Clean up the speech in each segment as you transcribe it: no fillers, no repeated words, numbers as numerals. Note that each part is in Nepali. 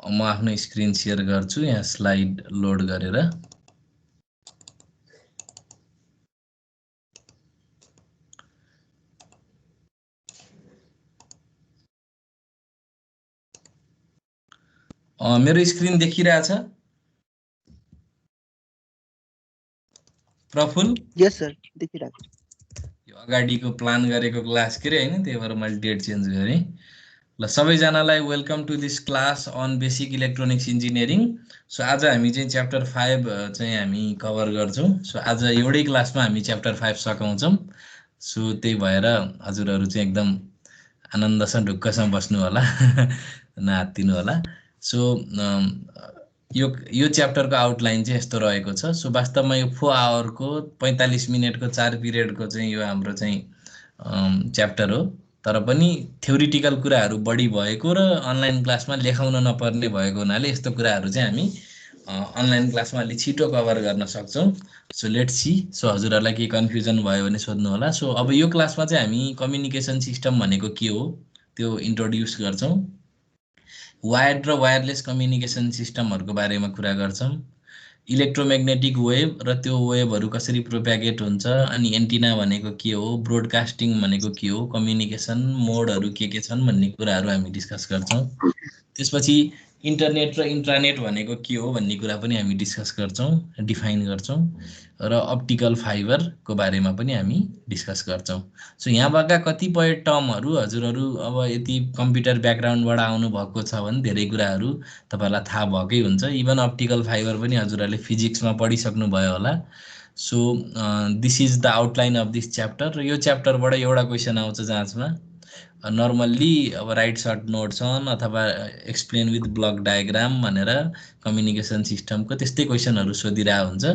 म आफ्नो स्क्रिन शेयर गर्छु यहाँ स्लाइड लोड गरेर। मेरो स्क्रिन देखिरहेछ प्रफुल? यस सर, देखिरहेको छ। यो अगाडिको प्लान गरेको क्लास के रे हैन, त्यही भएर मैले डेट चेन्ज गरेँ। ल सबैजनालाई welcome to this class on basic electronics engineering. So आज हामी चाहिँ च्याप्टर 5 चाहिँ हामी कभर गर्छौँ। सो आज एउटै क्लासमा हामी च्याप्टर 5 सकाउँछौँ। सो त्यही भएर हजुरहरू चाहिँ एकदम आनन्दसँग ढुक्कसँग बस्नु होला नहात्तिनु होला। सो यो च्याप्टरको आउटलाइन चाहिँ यस्तो रहेको छ। सो वास्तवमा यो 4 आवरको 45 मिनटको 4 पिरियडको चाहिँ यो हाम्रो चाहिँ च्याप्टर हो। तर पनि थ्योरिटिकल कुराहरू बढी भएको र अनलाइन क्लासमा लेखाउन नपर्ने भएको हुनाले यस्तो कुराहरू चाहिँ हामी अनलाइन क्लासमा अलि छिटो कभर गर्न सक्छौँ। So let's see. सो हजुरहरूलाई केही कन्फ्युजन भयो भने सोध्नु होला। सो अब यो क्लासमा चाहिँ हामी कम्युनिकेसन सिस्टम भनेको के हो त्यो इन्ट्रोड्युस गर्छौँ। वायर्ड र वायरलेस कम्युनिकेसन सिस्टमहरूको बारेमा कुरा गर्छौँ। इलेक्ट्रोम्याग्नेटिक वेभ र त्यो वेभहरू कसरी प्रोप्यागेट हुन्छ, अनि एन्टिना भनेको के हो, ब्रोडकास्टिङ भनेको के हो, कम्युनिकेसन मोडहरू के छन् भन्ने कुराहरू हामी डिस्कस गर्छौँ। त्यसपछि इन्टरनेट र इन्ट्रानेट भनेको के हो भन्ने कुरा पनि हामी डिस्कस गर्छौँ, डिफाइन गर्छौँ। र अप्टिकल फाइबरको बारेमा पनि हामी डिस्कस गर्छौँ। सो यहाँ भएका कतिपय टर्महरू हजुरहरू अब यदि कम्प्युटर ब्याकग्राउन्डबाट आउनुभएको छ भने धेरै कुराहरू तपाईँहरूलाई थाहा भएकै हुन्छ। इभन अप्टिकल फाइबर पनि हजुरहरूले फिजिक्समा पढिसक्नु भयो होला। So this is the outline of this chapter. र यो च्याप्टरबाट एउटा क्वेसन आउँछ जाँचमा, नर्मल्ली अब राइट सर्ट नोट्स अन अथवा एक्सप्लेन विथ ब्लक डायग्राम भनेर कम्युनिकेसन सिस्टमको त्यस्तै क्वेसनहरू सोधिरहेको हुन्छ।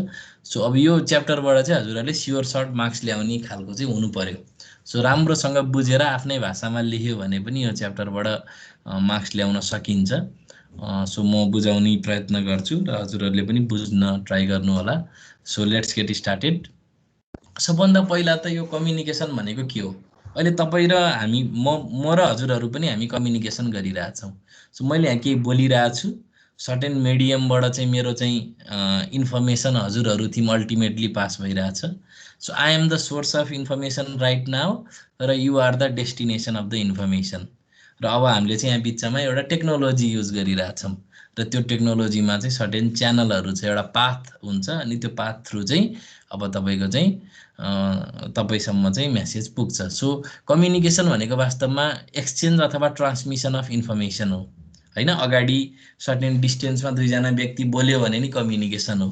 सो अब यो च्याप्टरबाट चाहिँ हजुरहरूले स्योर सर्ट मार्क्स ल्याउने खालको चाहिँ हुनु पर्यो। सो राम्रोसँग बुझेर आफ्नै भाषामा लेख्यो भने पनि यो च्याप्टरबाट मार्क्स ल्याउन सकिन्छ। सो म बुझाउने प्रयत्न गर्छु र हजुरहरूले पनि बुझ्न ट्राई गर्नु होला। So let's get started. सबभन्दा पहिला त यो कम्युनिकेसन भनेको के हो? अहिले तपाईँ र हामी म र हजुरहरू पनि हामी कम्युनिकेसन गरिरहेछौँ। सो मैले यहाँ केही बोलिरहेको छु, सर्टेन मिडियमबाट चाहिँ मेरो चाहिँ इन्फर्मेसन हजुरहरूथि अल्टिमेटली पास भइरहेछ। So I am the source of information right now र you are the destination of the information. र अब हामीले चाहिँ यहाँ बिचमा एउटा टेक्नोलोजी युज गरिरहेछौँ र त्यो टेक्नोलोजीमा चाहिँ सर्टेन च्यानलहरू छ, एउटा पाथ हुन्छ, अनि त्यो पाथ थ्रु चाहिँ अब तपाईँको चाहिँ तपाईँसम्म चाहिँ मेसेज पुग्छ। सो कम्युनिकेसन भनेको वास्तवमा एक्सचेन्ज अथवा ट्रान्समिसन अफ इन्फर्मेसन हो हैन। अगाडि सर्टेन डिस्टेन्समा दुईजना व्यक्ति बोल्यो भने नि कम्युनिकेसन हो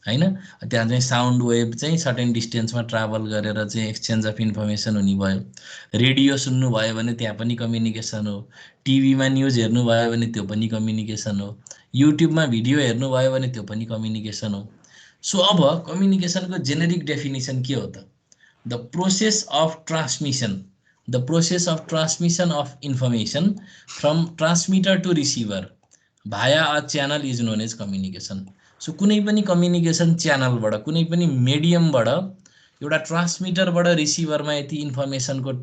हैन। त्यहाँ चाहिँ साउन्ड वेभ चाहिँ सर्टेन डिस्टेन्समा ट्राभल गरेर चाहिँ एक्सचेन्ज अफ इन्फर्मेसन हुने भयो। रेडियो सुन्नुभयो भने त्यहाँ पनि कम्युनिकेसन हो। टिभीमा न्युज हेर्नुभयो भने त्यो पनि कम्युनिकेसन हो। युट्युबमा भिडियो हेर्नुभयो भने त्यो पनि कम्युनिकेसन हो। सो अब कम्युनिकेसनको जेनेरिक डेफिनेसन के हो त? The process of transmission, the process of transmission of information from transmitter to receiver via a channel is known as communication. So कुनै पनि कम्युनिकेसन च्यानलबाट, कुनै पनि मिडियमबाट एउटा ट्रान्समिटरबाट रिसिभरमा यति इन्फर्मेसनको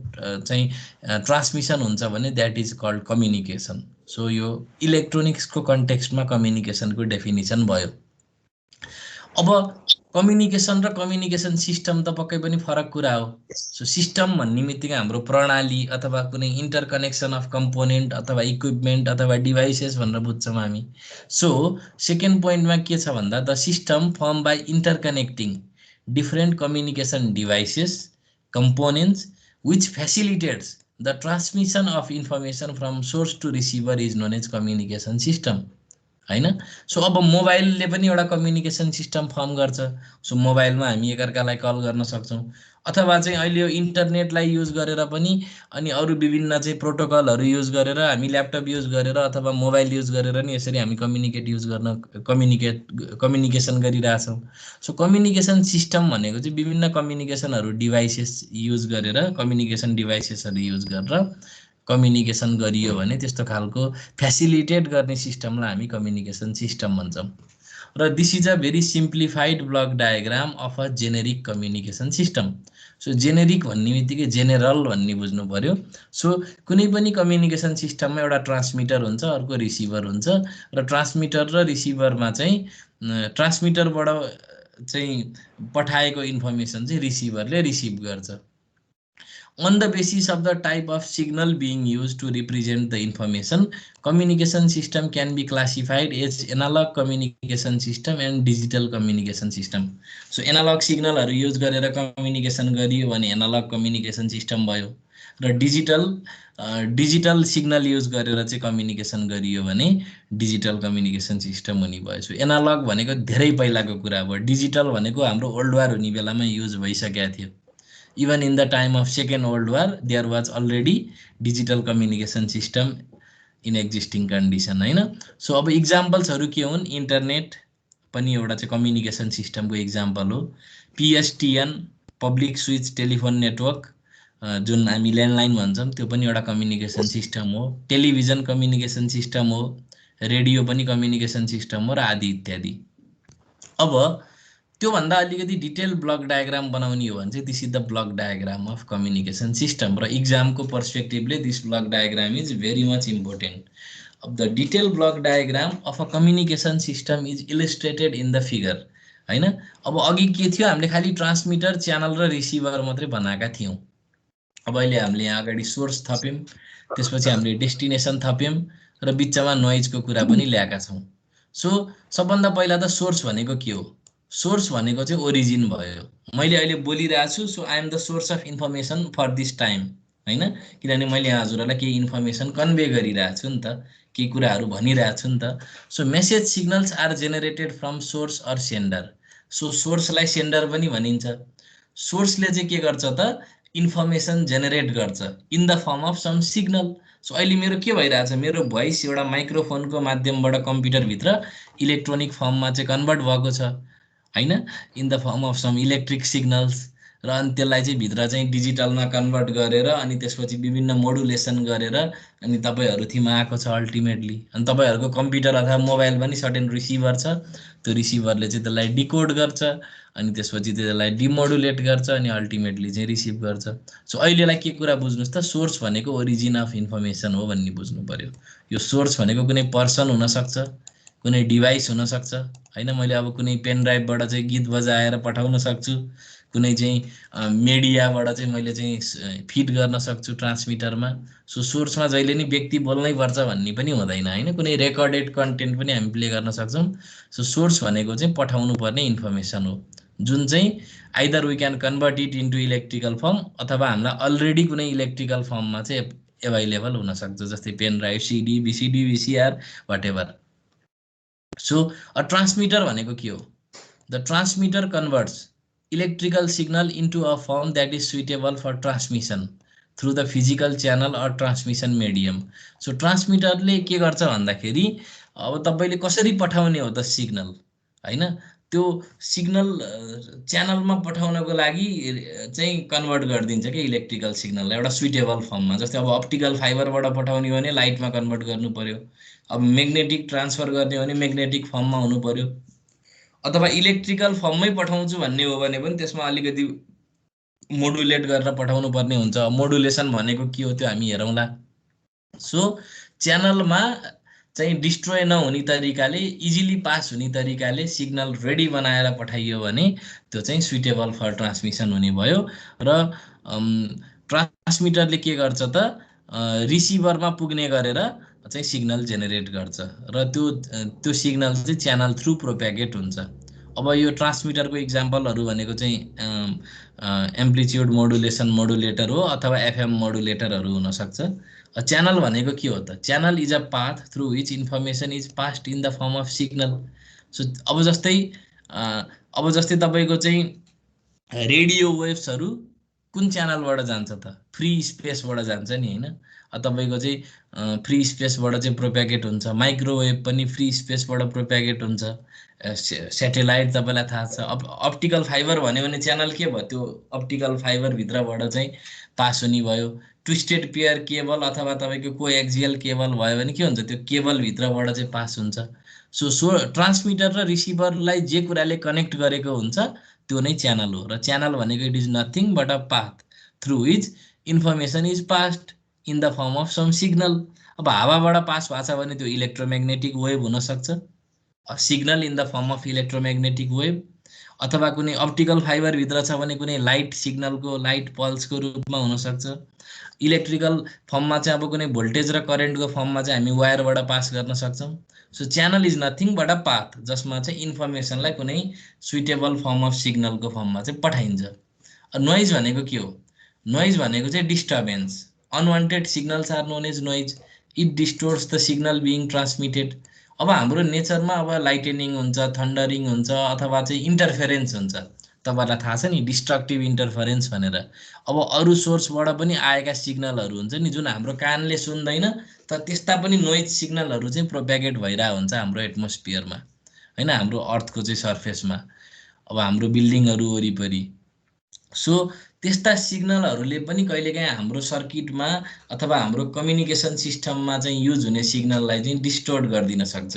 चाहिँ ट्रान्समिसन हुन्छ भने that is called communication. So यो इलेक्ट्रोनिक्सको कन्टेक्स्टमा कम्युनिकेसनको डेफिनेसन भयो। अब कम्युनिकेसन र कम्युनिकेसन सिस्टम त पक्कै पनि फरक कुरा हो। सो सिस्टम भन्ने बित्तिकै हाम्रो प्रणाली अथवा कुनै इन्टरकनेक्सन अफ कम्पोनेन्ट अथवा इक्विपमेन्ट अथवा डिभाइसेस भनेर बुझ्छौँ हामी। सो सेकेन्ड पोइन्टमा के छ भन्दा the system form by interconnecting different communication devices components which facilitates the transmission of information from source to receiver is known as communication system हैन। सो अब मोबाइलले पनि एउटा कम्युनिकेसन सिस्टम फर्म गर्छ। सो मोबाइलमा हामी एकअर्कालाई कल गर्न सक्छौँ, अथवा चाहिँ अहिले यो इन्टरनेटलाई युज गरेर पनि अनि अरू विभिन्न चाहिँ प्रोटोकलहरू युज गरेर हामी ल्यापटप युज गरेर अथवा मोबाइल युज गरेर नि यसरी हामी कम्युनिकेसन गरिरहेछौँ। सो कम्युनिकेसन सिस्टम भनेको चाहिँ विभिन्न कम्युनिकेसनहरू डिभाइसेस युज गरेर, कम्युनिकेसन डिभाइसेसहरू युज गरेर कम्युनिकेसन गरियो भने त्यस्तो खालको फेसिलिटेट गर्ने सिस्टमलाई हामी कम्युनिकेसन सिस्टम भन्छौँ। र this is a very simplified block diagram of a generic communication system. So generic भन्ने बित्तिकै जेनेरल भन्ने बुझ्नु पर्यो। सो कुनै पनि कम्युनिकेसन सिस्टममा एउटा ट्रान्समिटर हुन्छ, अर्को रिसिभर हुन्छ, र ट्रान्समिटर र रिसिभरमा चाहिँ ट्रान्समिटरबाट चाहिँ पठाएको इन्फर्मेसन चाहिँ रिसिभरले रिसिभ गर्छ। On the basis of the type of signal being used to represent the information, communication system can be classified as analog communication system and digital communication system. So analog signal हरु use गरेर कम्युनिकेसन गरियो भने एनालग कम्युनिकेसन सिस्टम भयो, र डिजिटल सिग्नल युज गरेर चाहिँ कम्युनिकेसन गरियो भने डिजिटल कम्युनिकेसन सिस्टम हुने भयो। सो एनालग भनेको धेरै पहिलाको कुरा भयो, डिजिटल भनेको हाम्रो ओल्ड वार हुने बेलामा युज भइसकेको थियो। Even in the time of Second World War, there was already digital communication system in existing condition, हैन। सो अब इक्जाम्पल्सहरु के हुन्? इन्टरनेट पनि एउटा चाहिँ कम्युनिकेसन सिस्टमको इक्जाम्पल हो। PSTN public switch telephone network, जुन हामी ल्यान्डलाइन भन्छौं, त्यो पनि एउटा कम्युनिकेसन सिस्टम हो। टेलिभिजन कम्युनिकेसन सिस्टम हो, रेडियो पनि कम्युनिकेसन सिस्टम हो, र आदि इत्यादि। अब त्यो भन्दा अलिकति डिटेल ब्लक डायग्राम बनाउने हो भने चाहिँ this is the block diagram of communication system, र इक्जामको पर्सपेक्टिभले this block diagram is very much important. अब the detail block diagram of a communication system is illustrated in the figure, हैन। अब अघि के थियो? हामीले खालि ट्रान्समिटर, च्यानल र रिसिभर मात्रै बनाएका थियौं। अब अहिले हामीले यहाँ अगाडि सोर्स थप्यौं, त्यसपछि हामीले डेस्टिनेसन थप्यौं, र बिचमा नोइजको कुरा पनि ल्याएका छौं। सो सबभन्दा पहिला त सोर्स भनेको के हो? सोर्स भनेको चाहिँ ओरिजिन भयो। मैले अहिले बोलिरहेको छु, so I am the source of information for this time, हैन। किनभने मैले यहाँ हजुरहरूलाई केही इन्फर्मेसन कन्भे गरिरहेको छु नि त, केही कुराहरू भनिरहेको छु नि त। So message signals are generated from source or sender. So सोर्सलाई सेन्डर पनि भनिन्छ। सोर्सले चाहिँ के गर्छ त? इन्फर्मेसन जेनेरेट गर्छ in the form of some signal. So अहिले मेरो के भइरहेछ? मेरो भोइस एउटा माइक्रोफोनको माध्यमबाट कम्प्युटरभित्र इलेक्ट्रोनिक फर्ममा चाहिँ कन्भर्ट भएको छ, हैन, in the form of some electric signals, र अनि त्यसलाई चाहिँ भित्र चाहिँ डिजिटलमा कन्भर्ट गरेर अनि त्यसपछि विभिन्न मोडुलेसन गरेर अनि तपाईहरुथीमा आएको छ अल्टिमेटली। अनि तपाईहरुको कम्प्युटर अथवा मोबाइल पनि सर्टेन रिसिभर छ, त्यो रिसिभरले चाहिँ त्यसलाई डिकोड गर्छ, अनि त्यसपछि त्यसलाई डिमोडुलेट गर्छ, अनि अल्टिमेटली चाहिँ रिसिभ गर्छ। सो अहिलेलाई के कुरा बुझ्नुस् त? सोर्स भनेको ओरिजिन अफ इन्फर्मेसन हो भन्ने बुझ्नु पर्यो। यो सोर्स भनेको कुनै पर्सन हुन सक्छ, कुनै डिभाइस हुन सक्छ, हैन। मैले अब कुनै पेन ड्राइभबाट चाहिँ गीत बजाएर पठाउन सक्छु, कुनै चाहिँ मिडियाबाट चाहिँ मैले चाहिँ फिड गर्न सक्छु ट्रान्समिटरमा। सो सोर्समा जहिले नि व्यक्ति बोल्नै पर्छ भन्ने पनि हुँदैन, हैन। कुनै रेकर्डेड कन्टेन्ट पनि हामी प्ले गर्न सक्छौं। सो सोर्स भनेको चाहिँ पठाउनु पर्ने इन्फर्मेसन हो, जुन चाहिँ either we can convert it into electrical form, अथवा हामीलाई अलरेडी कुनै इलेक्ट्रिकल फर्ममा चाहिँ एभाइलेबल हुन सक्छ, जस्तै pen drive, CD, VCD, VCR, whatever. So a transmitter भनेको के हो? The transmitter converts electrical signal into a form that is suitable for transmission through the physical channel or transmission medium. So ट्रान्समिटरले के गर्छ भन्दाखेरि अब तपाईले कसरी पठाउने हो त सिग्नल, हैन, त्यो सिग्नल च्यानलमा पठाउनको लागि चाहिँ कन्भर्ट गरिदिन्छ के इलेक्ट्रिकल सिग्नललाई एउटा सुइटेबल फर्ममा। जस्तै अब अप्टिकल फाइबरबाट पठाउने हो भने लाइटमा कन्भर्ट गर्नु पर्यो, अब म्याग्नेटिक ट्रान्सफर गर्ने हो भने म्याग्नेटिक फर्ममा हुनु पर्यो, अथवा इलेक्ट्रिकल फर्ममै पठाउँछु भन्ने हो भने पनि त्यसमा अलिकति मोडुलेट गरेर पठाउनु पर्ने हुन्छ। मोडुलेसन भनेको के हो त्यो हामी हेरौँला। सो च्यानलमा चाहिँ डिस्ट्रोय नहुने तरिकाले, इजिली पास हुने तरिकाले सिग्नल रेडी बनाएर पठाइयो भने त्यो चाहिँ सुइटेबल फर ट्रान्समिसन हुने भयो। र ट्रान्समिटरले के गर्छ त? रिसिभरमा पुग्ने गरेर चाहिँ सिग्नल जेनेरेट गर्छ, र त्यो सिग्नल चाहिँ च्यानल थ्रु प्रोपेगेट हुन्छ। अब यो ट्रान्समिटरको इक्जाम्पलहरु भनेको चाहिँ एम्प्लिट्युड मोडुलेसन मोडुलेटर हो, अथवा एफएम मोडुलेटरहरु हुन सक्छ। च्यानल भनेको के हो त? Channel is a path through which information is passed in the form of signal. So अब जस्तै तपाईको चाहिँ रेडियो वेव्सहरु कुन च्यानलबाट जान्छ त? फ्री स्पेसबाट जान्छ नि, हैन। तपाईँको चाहिँ फ्री स्पेसबाट चाहिँ प्रोप्यागेट हुन्छ। माइक्रोवेभ पनि फ्री स्पेसबाट प्रोप्यागेट हुन्छ। सेटेलाइट तपाईँलाई थाहा छ। अप्टिकल फाइबर भन्यो भने च्यानल के भयो, त्यो अप्टिकल फाइबरभित्रबाट चाहिँ पास हुने भयो। ट्विस्टेड पेयर केबल अथवा तपाईँको कोएक्सियल केबल भयो भने के हुन्छ, त्यो केबलभित्रबाट चाहिँ पास हुन्छ। सो ट्रान्समिटर र रिसिभरलाई जे कुराले कनेक्ट गरेको हुन्छ त्यो नै च्यानल हो। र च्यानल भनेको it is nothing but a path through which information is passed in the form of some signal. अब हावाबाट पास भएको छ भने त्यो इलेक्ट्रोम्याग्नेटिक वेभ हुनसक्छ, signal in the form of electromagnetic wave, अथवा कुनै अप्टिकल फाइबरभित्र छ भने कुनै लाइट सिग्नलको, लाइट पल्सको रूपमा हुनसक्छ। इलेक्ट्रिकल फर्ममा चाहिँ अब कुनै भोल्टेज र करेन्टको फर्ममा चाहिँ हामी वायरबाट पास गर्न सक्छौँ। So channel is nothing but a path जसमा चाहिँ इन्फर्मेसनलाई कुनै सुइटेबल फर्म अफ सिग्नलको फर्ममा चाहिँ पठाइन्छ। नोइज भनेको के हो? नोइज भनेको चाहिँ disturbance. Unwanted signals are known as noise. It distorts the signal being transmitted. अब हाम्रो नेचरमा अब लाइटेनिङ हुन्छ, थन्डरिङ हुन्छ, अथवा चाहिँ इन्टरफेरेन्स हुन्छ। तपाईँलाई थाहा छ नि डिस्ट्रक्टिभ इन्टरफेरेन्स भनेर। अब अरू सोर्सबाट पनि आएका सिग्नलहरू हुन्छ नि जुन हाम्रो कानले सुन्दैन, तर त्यस्ता पनि नोइज सिग्नलहरू चाहिँ प्रोप्यागेट भइरहेको हुन्छ हाम्रो एटमोस्फियरमा, होइन, हाम्रो अर्थको चाहिँ सर्फेसमा, अब हाम्रो बिल्डिङहरू वरिपरि। सो त्यस्ता सिग्नलहरूले पनि कहिलेकाहीँ हाम्रो सर्किटमा अथवा हाम्रो कम्युनिकेसन सिस्टममा चाहिँ युज हुने सिग्नललाई चाहिँ डिस्टोर्ट गरिदिन सक्छ।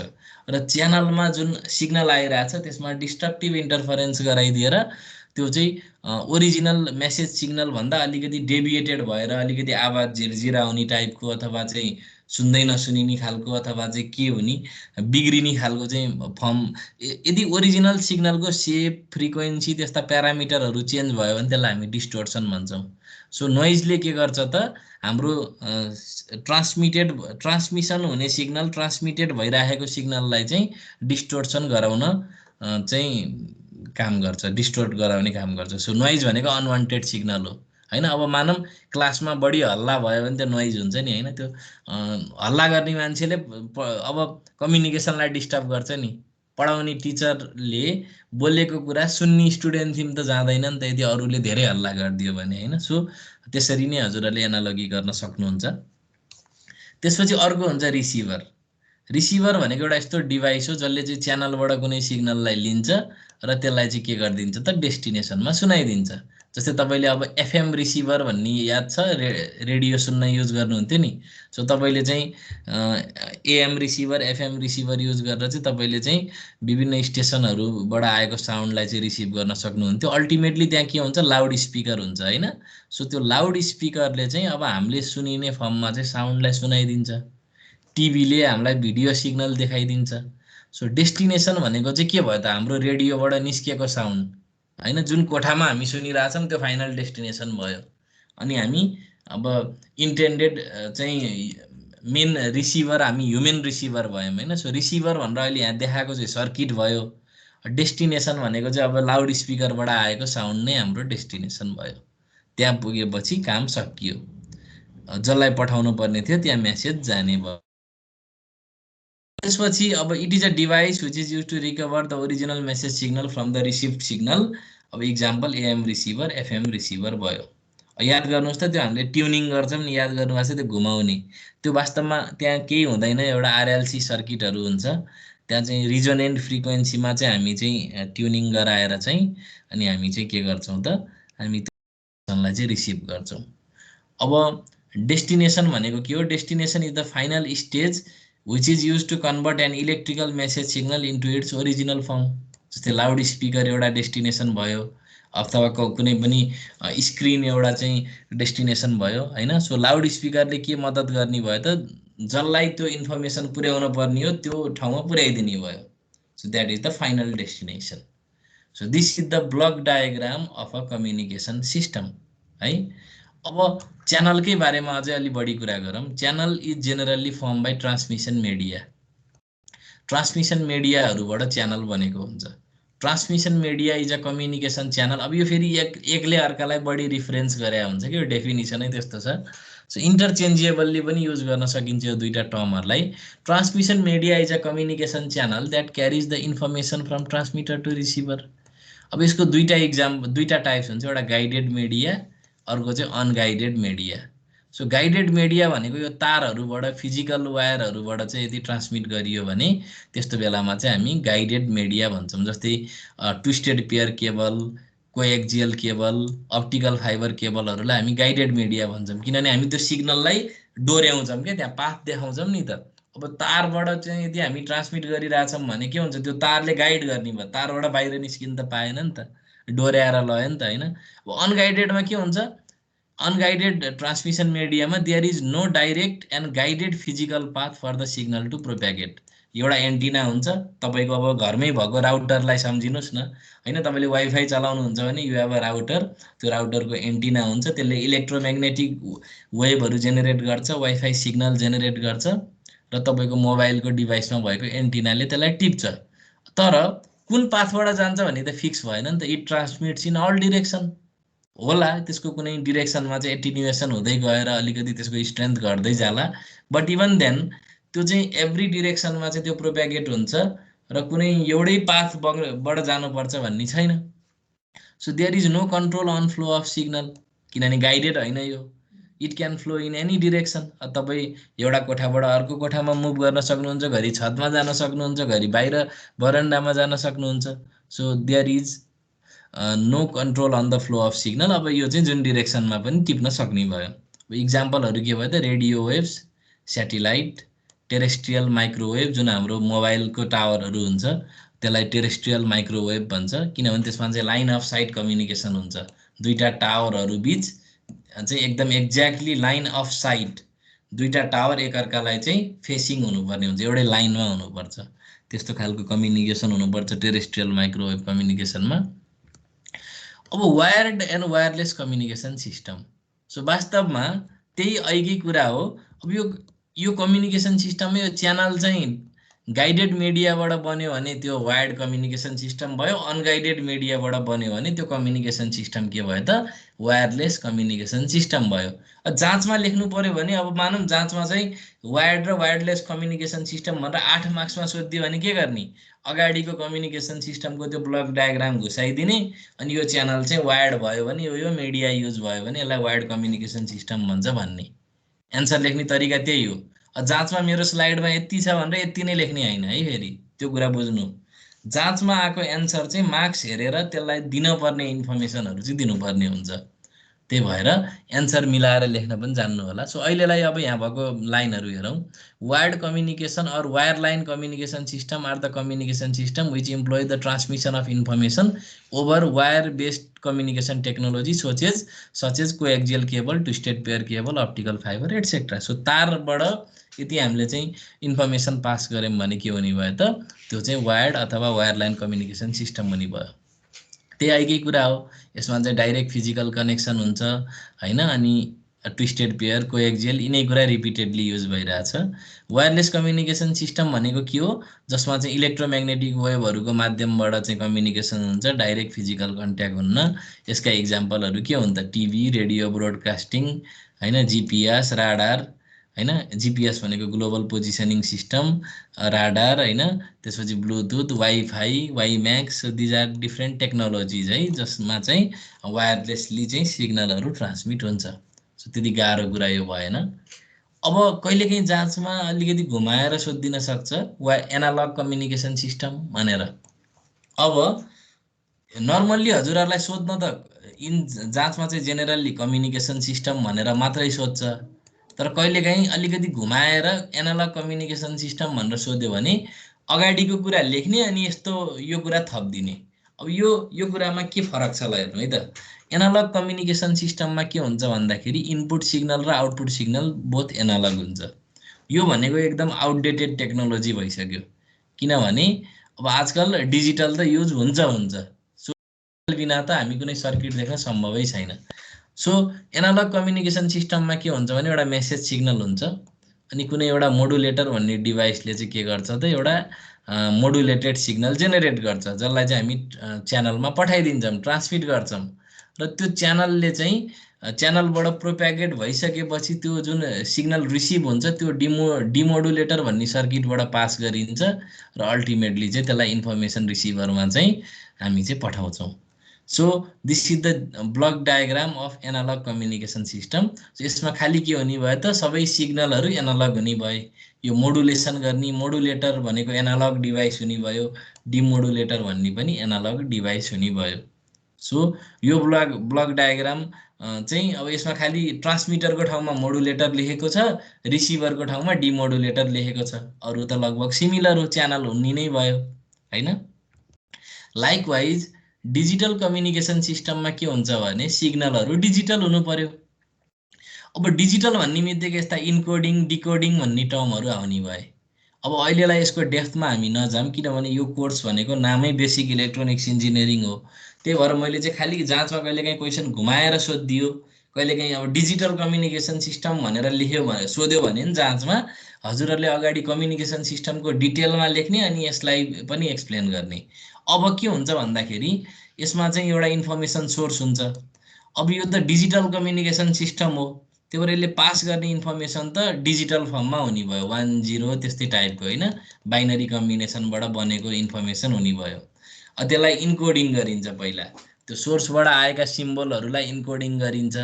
र च्यानलमा जुन सिग्नल आइरहेछ त्यसमा डिस्ट्रक्टिभ इन्टरफरेन्स गराइदिएर त्यो चाहिँ ओरिजिनल मेसेज सिग्नलभन्दा अलिकति डेभिएटेड भएर अलिकति आवाज झिरझिर आउने टाइपको, अथवा चाहिँ सुन्दै नसुनिने खालको, अथवा चाहिँ के हुने बिग्रिने खालको चाहिँ फर्म, यदि ओरिजिनल सिग्नलको सेप, फ्रिक्वेन्सी, त्यस्ता प्यारामिटरहरू चेन्ज भयो भने त्यसलाई हामी डिस्टोर्सन भन्छौँ। सो नोइजले के गर्छ त, हाम्रो ट्रान्समिसन हुने सिग्नल, ट्रान्समिटेड भइरहेको सिग्नललाई चाहिँ डिस्टोर्सन गराउन चाहिँ काम गर्छ, डिस्टोर्ट गराउने काम गर्छ। सो नोइज भनेको अनवान्टेड सिग्नल हो, होइन। अब मानौँ क्लासमा बढी हल्ला भयो भने त्यो नोइज हुन्छ नि, होइन। त्यो हल्ला गर्ने मान्छेले अब कम्युनिकेसनलाई डिस्टर्ब गर्छ नि। पढाउने टिचरले बोलेको कुरा सुन्ने स्टुडेन्ट थिम त जाँदैन नि त यदि अरूले धेरै हल्ला गरिदियो भने, होइन। सो त्यसरी नै हजुरहरूले एनालोगी गर्न सक्नुहुन्छ। त्यसपछि अर्को हुन्छ रिसिभर। रिसिभर भनेको एउटा यस्तो डिभाइस हो जसले चाहिँ च्यानलबाट कुनै सिग्नललाई लिन्छ र त्यसलाई चाहिँ के गरिदिन्छ त, डेस्टिनेसनमा सुनाइदिन्छ। जस्तै तपाईँले अब एफएम रिसिभर भन्ने याद छ, रेडियो सुन्न युज गर्नुहुन्थ्यो नि। सो तपाईँले चाहिँ a.m. receiver, FM receiver use गरेर चाहिँ तपाईँले चाहिँ विभिन्न स्टेसनहरूबाट आएको साउन्डलाई चाहिँ रिसिभ गर्न सक्नुहुन्थ्यो। अल्टिमेटली त्यहाँ के हुन्छ, लाउड स्पिकर हुन्छ, होइन। सो त्यो लाउड स्पिकरले चाहिँ अब हामीले सुनिने फर्ममा चाहिँ साउन्डलाई सुनाइदिन्छ। टिभीले हामीलाई भिडियो सिग्नल देखाइदिन्छ। सो डेस्टिनेसन भनेको चाहिँ के भयो त, हाम्रो रेडियोबाट निस्किएको साउन्ड, होइन, जुन कोठामा हामी सुनिरहेछौँ त्यो फाइनल डेस्टिनेसन भयो। अनि हामी अब इन्टेन्डेड चाहिँ मेन रिसिभर, हामी ह्युमन रिसिभर भयौँ, होइन। सो रिसिभर भनेर अहिले यहाँ देखाएको चाहिँ सर्किट भयो। डेस्टिनेसन भनेको चाहिँ अब लाउड स्पिकरबाट आएको साउन्ड नै हाम्रो डेस्टिनेसन भयो। त्यहाँ पुगेपछि काम सकियो, जसलाई पठाउनु पर्ने थियो त्यहाँ मेसेज जाने भयो। त्यसपछि अब it is a device which is use to recover the original message signal from the received signal. अब example AM receiver, FM receiver भयो। याद गर्नुहोस् त, त्यो हामीले ट्युनिङ गर्छौँ नि, याद गर्नुभएको छ त्यो घुमाउने, त्यो वास्तवमा त्यहाँ केही हुँदैन, एउटा आरएलसी सर्किटहरू हुन्छ। त्यहाँ चाहिँ रिजोनेन्ट फ्रिक्वेन्सीमा चाहिँ हामी चाहिँ ट्युनिङ गराएर चाहिँ अनि हामी चाहिँ के गर्छौँ त, हामी त्योलाई चाहिँ रिसिभ गर्छौँ। अब डेस्टिनेसन भनेको के हो? Destination is the final stage which is used to convert an electrical message signal into its original form। जस्तै लाउड स्पिकर एउटा डेस्टिनेसन भयो, अथवा कुनै पनि स्क्रिन एउटा चाहिँ डेस्टिनेसन भयो, होइन। सो लाउड स्पिकरले के मद्दत गर्ने भयो त, जसलाई त्यो इन्फर्मेसन पुर्याउन पर्ने हो त्यो ठाउँमा पुर्याइदिने भयो। So that is the final destination. So this is the block diagram of a communication system, है। अब च्यानलकै बारेमा अझै अलि बढी कुरा गरौँ। Channel is generally form by transmission media. Transmission मिडियाहरूबाट च्यानल बनेको हुन्छ। Transmission media is a communication channel. अब यो फेरि एकले अर्कालाई बढी रिफरेन्स गरे हुन्छ कि, यो डेफिनेसनै त्यस्तो छ। सो इन्टरचेन्जेबल्ली पनि युज गर्न सकिन्छ यो दुईवटा टर्महरूलाई। Transmission media is a communication channel that carries the information from transmitter to receiver. अब यसको दुईवटा टाइप्स हुन्छ, एउटा गाइडेड मिडिया, अर्को चाहिँ unguided media. So guided media भनेको यो तारहरूबाट फिजिकल वायरहरूबाट चाहिँ यदि ट्रान्समिट गरियो भने त्यस्तो बेलामा चाहिँ हामी गाइडेड मिडिया भन्छौँ। जस्तै twisted pair cable, coaxial cable, optical fibre केबलहरूलाई हामी गाइडेड मिडिया भन्छौँ, किनभने हामी त्यो सिग्नललाई डोर्याउँछौँ क्या, त्यहाँ पाथ देखाउँछौँ नि त। अब तारबाट चाहिँ यदि हामी ट्रान्समिट गरिरहेछौँ भने के हुन्छ, त्यो तारले गाइड गर्ने भयो, तारबाट बाहिर निस्किन त पाएन नि त, डोर्याएर लयो नि त होइन। अब अनगाइडेडमा के हुन्छ, अनगाइडेड ट्रान्समिसन मिडियामा there is no direct and guided physical path for the signal to propagate. एउटा एन्टिना हुन्छ तपाईँको, अब घरमै भएको राउटरलाई सम्झिनुहोस् न होइन, तपाईँले वाइफाई चलाउनुहुन्छ भने यु हेभ अ राउटर, त्यो राउटरको एन्टिना हुन्छ, त्यसले इलेक्ट्रोम्याग्नेटिक वेभहरू जेनेरेट गर्छ, वाइफाई सिग्नल जेनेरेट गर्छ र तपाईँको मोबाइलको डिभाइसमा भएको एन्टिनाले त्यसलाई टिप्छ। तर कुन पाथबाट जान्छ भने त फिक्स भएन नि त, इट ट्रान्समिट्स इन अल डिरेक्सन होला, त्यसको कुनै डिरेक्सनमा चाहिँ एटिन्युएसन हुँदै गएर अलिकति त्यसको स्ट्रेन्थ घट्दै जाला, बट इभन देन त्यो चाहिँ एभ्री डिरेक्सनमा चाहिँ त्यो प्रोप्यागेट हुन्छ र कुनै एउटै पाथबाट जानुपर्छ भन्ने छैन। So there is no control on flow of signal, किनभने गाइडेड होइन यो, it can flow in any direction. तपाईँ एउटा कोठाबाट अर्को कोठामा मुभ गर्न सक्नुहुन्छ, घरि छतमा जान सक्नुहुन्छ, घरि बाहिर बरन्डामा जान सक्नुहुन्छ। So there is no control on the flow of signal. अब यो चाहिँ जुन डिरेक्सनमा पनि टिप्न सक्ने भयो। इक्जाम्पलहरू के भयो त, radio waves, satellite, terrestrial microwave, जुन हाम्रो मोबाइलको टावरहरू हुन्छ त्यसलाई टेरेस्ट्रियल माइक्रोवेभ भन्छ, किनभने त्यसमा चाहिँ लाइन अफ साइट कम्युनिकेसन हुन्छ, दुईटा टावरहरू बिच चाहिँ एकदम एक्ज्याक्टली लाइन अफ साइट, दुईटा टावर एकअर्कालाई चाहिँ फेसिङ हुनुपर्ने हुन्छ, एउटै लाइनमा हुनुपर्छ, त्यस्तो खालको कम्युनिकेसन हुनुपर्छ टेरेस्ट्रियल माइक्रोवेभ कम्युनिकेसनमा। अब wired and wireless communication system, so वास्तवमा त्यही अघिकै कुरा हो। अब यो कम्युनिकेसन सिस्टममा यो च्यानल चाहिँ गाइडेड मिडियाबाट बन्यो भने त्यो वायर्ड कम्युनिकेसन सिस्टम भयो, अनगाइडेड मिडियाबाट बन्यो भने त्यो कम्युनिकेसन सिस्टम के भयो त, वायरलेस कम्युनिकेसन सिस्टम भयो। जाँचमा लेख्नु पर्यो भने, अब मानौँ जाँचमा चाहिँ वायर्ड र वायरलेस कम्युनिकेसन सिस्टम भनेर 8 मार्क्समा सोधिदियो भने के गर्ने, अगाडिको कम्युनिकेसन सिस्टमको त्यो ब्लक डायग्राम घुसाइदिने, अनि यो च्यानल चाहिँ वायर्ड भयो भने यो मिडिया युज भयो भने यसलाई वायर्ड कम्युनिकेसन सिस्टम भन्छ भन्ने एन्सर लेख्ने तरिका त्यही हो। जाँचमा मेरो स्लाइडमा यति छ भनेर यति नै लेख्ने होइन है, फेरि त्यो कुरा बुझ्नु। जाँचमा आएको एन्सर चाहिँ मार्क्स हेरेर त्यसलाई दिनुपर्ने इन्फर्मेसनहरू चाहिँ दिनुपर्ने हुन्छ, त्यही भएर एन्सर मिलाएर लेख्न पनि जान्नु होला। सो अहिलेलाई अब यहाँ भएको लाइनहरू हेरौँ। Wired communication or wire line communication system are the communication system which employ the transmission of information over wire based communication technology such as coaxial cable, twisted pair cable, optical fibre etcetera. So तारबाट यदि हामीले चाहिँ इन्फर्मेसन पास गऱ्यौँ भने के हुने भयो त, त्यो चाहिँ वायर्ड अथवा वायर लाइन कम्युनिकेसन सिस्टम हुने भयो। त्यही अघिकै कुरा हो, यसमा चाहिँ डाइरेक्ट फिजिकल कनेक्सन हुन्छ होइन, अनि ट्विस्टेड पेयर, कोएक्जियल, यिनै कुरा रिपिटेडली युज भइरहेछ। वायरलेस कम्युनिकेसन सिस्टम भनेको के हो, जसमा चाहिँ इलेक्ट्रोम्याग्नेटिक वेभहरूको माध्यमबाट चाहिँ कम्युनिकेसन हुन्छ, डाइरेक्ट फिजिकल कन्ट्याक्ट हुन्न। यसका इक्जाम्पलहरू के हुन् त, टिभी, रेडियो ब्रोडकास्टिङ होइन, जिपिएस, राडार होइन, जिपिएस भनेको ग्लोबल पोजिसनिङ सिस्टम, राडार होइन, त्यसपछि Bluetooth, WiFi, WiMAX, these are different technologies है, जसमा चाहिँ वायरलेसली चाहिँ सिग्नलहरू ट्रान्समिट हुन्छ। सो त्यति गाह्रो कुरा यो भएन। अब कहिलेकाहीँ जाँचमा अलिकति घुमाएर सोधिदिन सक्छ वा एनालग कम्युनिकेसन सिस्टम भनेर। अब नर्मल्ली हजुरहरूलाई सोध्न त जाँचमा चाहिँ जेनरल्ली कम्युनिकेसन सिस्टम भनेर मात्रै सोध्छ, तर कहिलेकाहीँ अलिकति घुमाएर एनालग कम्युनिकेसन सिस्टम भनेर सोध्यो भने अगाडिको कुरा लेख्ने अनि यस्तो यो कुरा थपिदिने। अब यो कुरामा के फरक छ ल हेर्नु है त। एनालग कम्युनिकेसन सिस्टममा के हुन्छ भन्दाखेरि इनपुट सिग्नल र आउटपुट सिग्नल बोथ एनालग हुन्छ। यो भनेको एकदम आउटडेटेड टेक्नोलोजी भइसक्यो, किनभने अब आजकल डिजिटल त युज हुन्छ, सो बिना त हामी कुनै सर्किट देख्न सम्भवै छैन। सो एनालग कम्युनिकेसन सिस्टममा के हुन्छ भने एउटा मेसेज सिग्नल हुन्छ, अनि कुनै एउटा मोडुलेटर भन्ने डिभाइसले चाहिँ के गर्छ त, एउटा मोडुलेटेड सिग्नल जेनेरेट गर्छ, जसलाई चाहिँ हामी च्यानलमा पठाइदिन्छौँ, ट्रान्समिट गर्छौँ, र त्यो च्यानलले चाहिँ च्यानलबाट प्रोप्यागेट भइसकेपछि त्यो जुन सिग्नल रिसिभ हुन्छ त्यो डिमोडुलेटर भन्ने सर्किटबाट पास गरिन्छ र अल्टिमेटली चाहिँ त्यसलाई इन्फर्मेसन रिसिभरमा चाहिँ हामी चाहिँ पठाउँछौँ। So this is the block diagram of analogue communication system. यसमा खालि के हुने भयो त सबै सिग्नलहरू एनालग हुने भए। यो मोडुलेसन गर्ने मोडुलेटर भनेको एनालग डिभाइस हुने भयो, डिमोडुलेटर भन्ने पनि एनालग डिभाइस हुने भयो। सो यो ब्लक डायग्राम चाहिँ अब यसमा खालि ट्रान्समिटरको ठाउँमा मोडुलेटर लेखेको छ, रिसिभरको ठाउँमा डिमोडुलेटर लेखेको छ। अरू त लगभग सिमिलर हो, च्यानल हुने नै भयो होइन। लाइकवाइज डिजिटल कम्युनिकेसन सिस्टममा के हुन्छ भने सिग्नलहरू डिजिटल हुनु पर्यो। अब डिजिटल भन्ने बित्तिकै यस्ता इन्कोडिङ डिकोडिङ भन्ने टर्महरू आउने भए। अब अहिलेलाई यसको डेप्थमा हामी नजाऊँ, किनभने यो कोर्स भनेको नामै बेसिक इलेक्ट्रोनिक्स इन्जिनियरिङ हो। त्यही भएर मैले चाहिँ खालि जाँचमा कहिलेकाहीँ क्वेसन घुमाएर सोधिदियो, कहिलेकाहीँ अब डिजिटल कम्युनिकेसन सिस्टम भनेर लेख्यो भने सोध्यो भने नि जाँचमा हजुरहरूले अगाडि कम्युनिकेसन सिस्टमको डिटेलमा लेख्ने अनि यसलाई पनि एक्सप्लेन गर्ने। अब के हुन्छ भन्दाखेरि यसमा चाहिँ एउटा इन्फर्मेसन सोर्स हुन्छ। अब यो त डिजिटल कम्युनिकेसन सिस्टम हो, त्यही भएर यसले पास गर्ने इन्फर्मेसन त डिजिटल फर्ममा हुने भयो, 1 0 त्यस्तै टाइपको होइन, बाइनरी कम्बिनेसनबाट बनेको इन्फर्मेसन हुने भयो। त्यसलाई इन्कोडिङ गरिन्छ। पहिला त्यो सोर्सबाट आएका सिम्बलहरूलाई इन्कोडिङ गरिन्छ।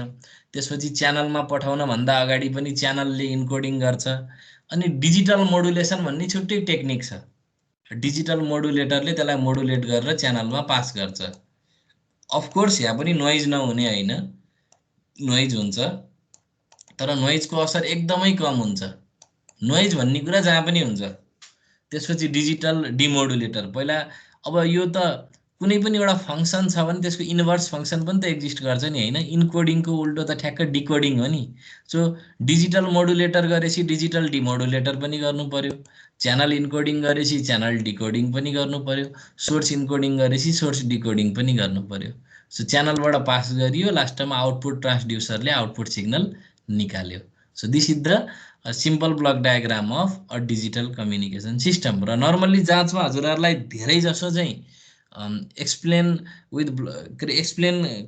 त्यसपछि च्यानलमा पठाउन भन्दा अगाडि पनि च्यानलले इन्कोडिङ गर्छ। अनि डिजिटल मोडुलेसन भन्ने छुट्टै टेक्निक छ। डिजिटल मोडुलेटरले त्यसलाई मोडुलेट गरेर च्यानलमा पास गर्छ। अफकोर्स यहाँ पनि नोइज नहुने होइन, नोइज हुन्छ, तर नोइजको असर एकदमै कम हुन्छ। नोइज भन्ने कुरा जहाँ पनि हुन्छ। त्यसपछि डिजिटल डिमोडुलेटर। पहिला अब यो त कुनै पनि एउटा फङ्सन छ भने त्यसको इन्भर्स फङ्सन पनि त एक्जिस्ट गर्छ नि होइन। इन्कोडिङको उल्टो त ठ्याक्क डिकोडिङ हो नि। सो डिजिटल मोडुलेटर गरेपछि डिजिटल डिमोडुलेटर पनि गर्नु पर्यो, च्यानल इन्कोडिङ गरेपछि च्यानल डिकोडिङ पनि गर्नु पर्यो, सोर्स इन्कोडिङ गरेपछि सोर्स डिकोडिङ पनि गर्नु पर्यो। सो च्यानलबाट पास गरियो, लास्टमा आउटपुट ट्रान्सड्युसरले आउटपुट सिग्नल निकाल्यो। So this is the simple block diagram of a digital communication system. र नर्मल्ली जाँचमा हजुरहरूलाई धेरै जसो चाहिँ explain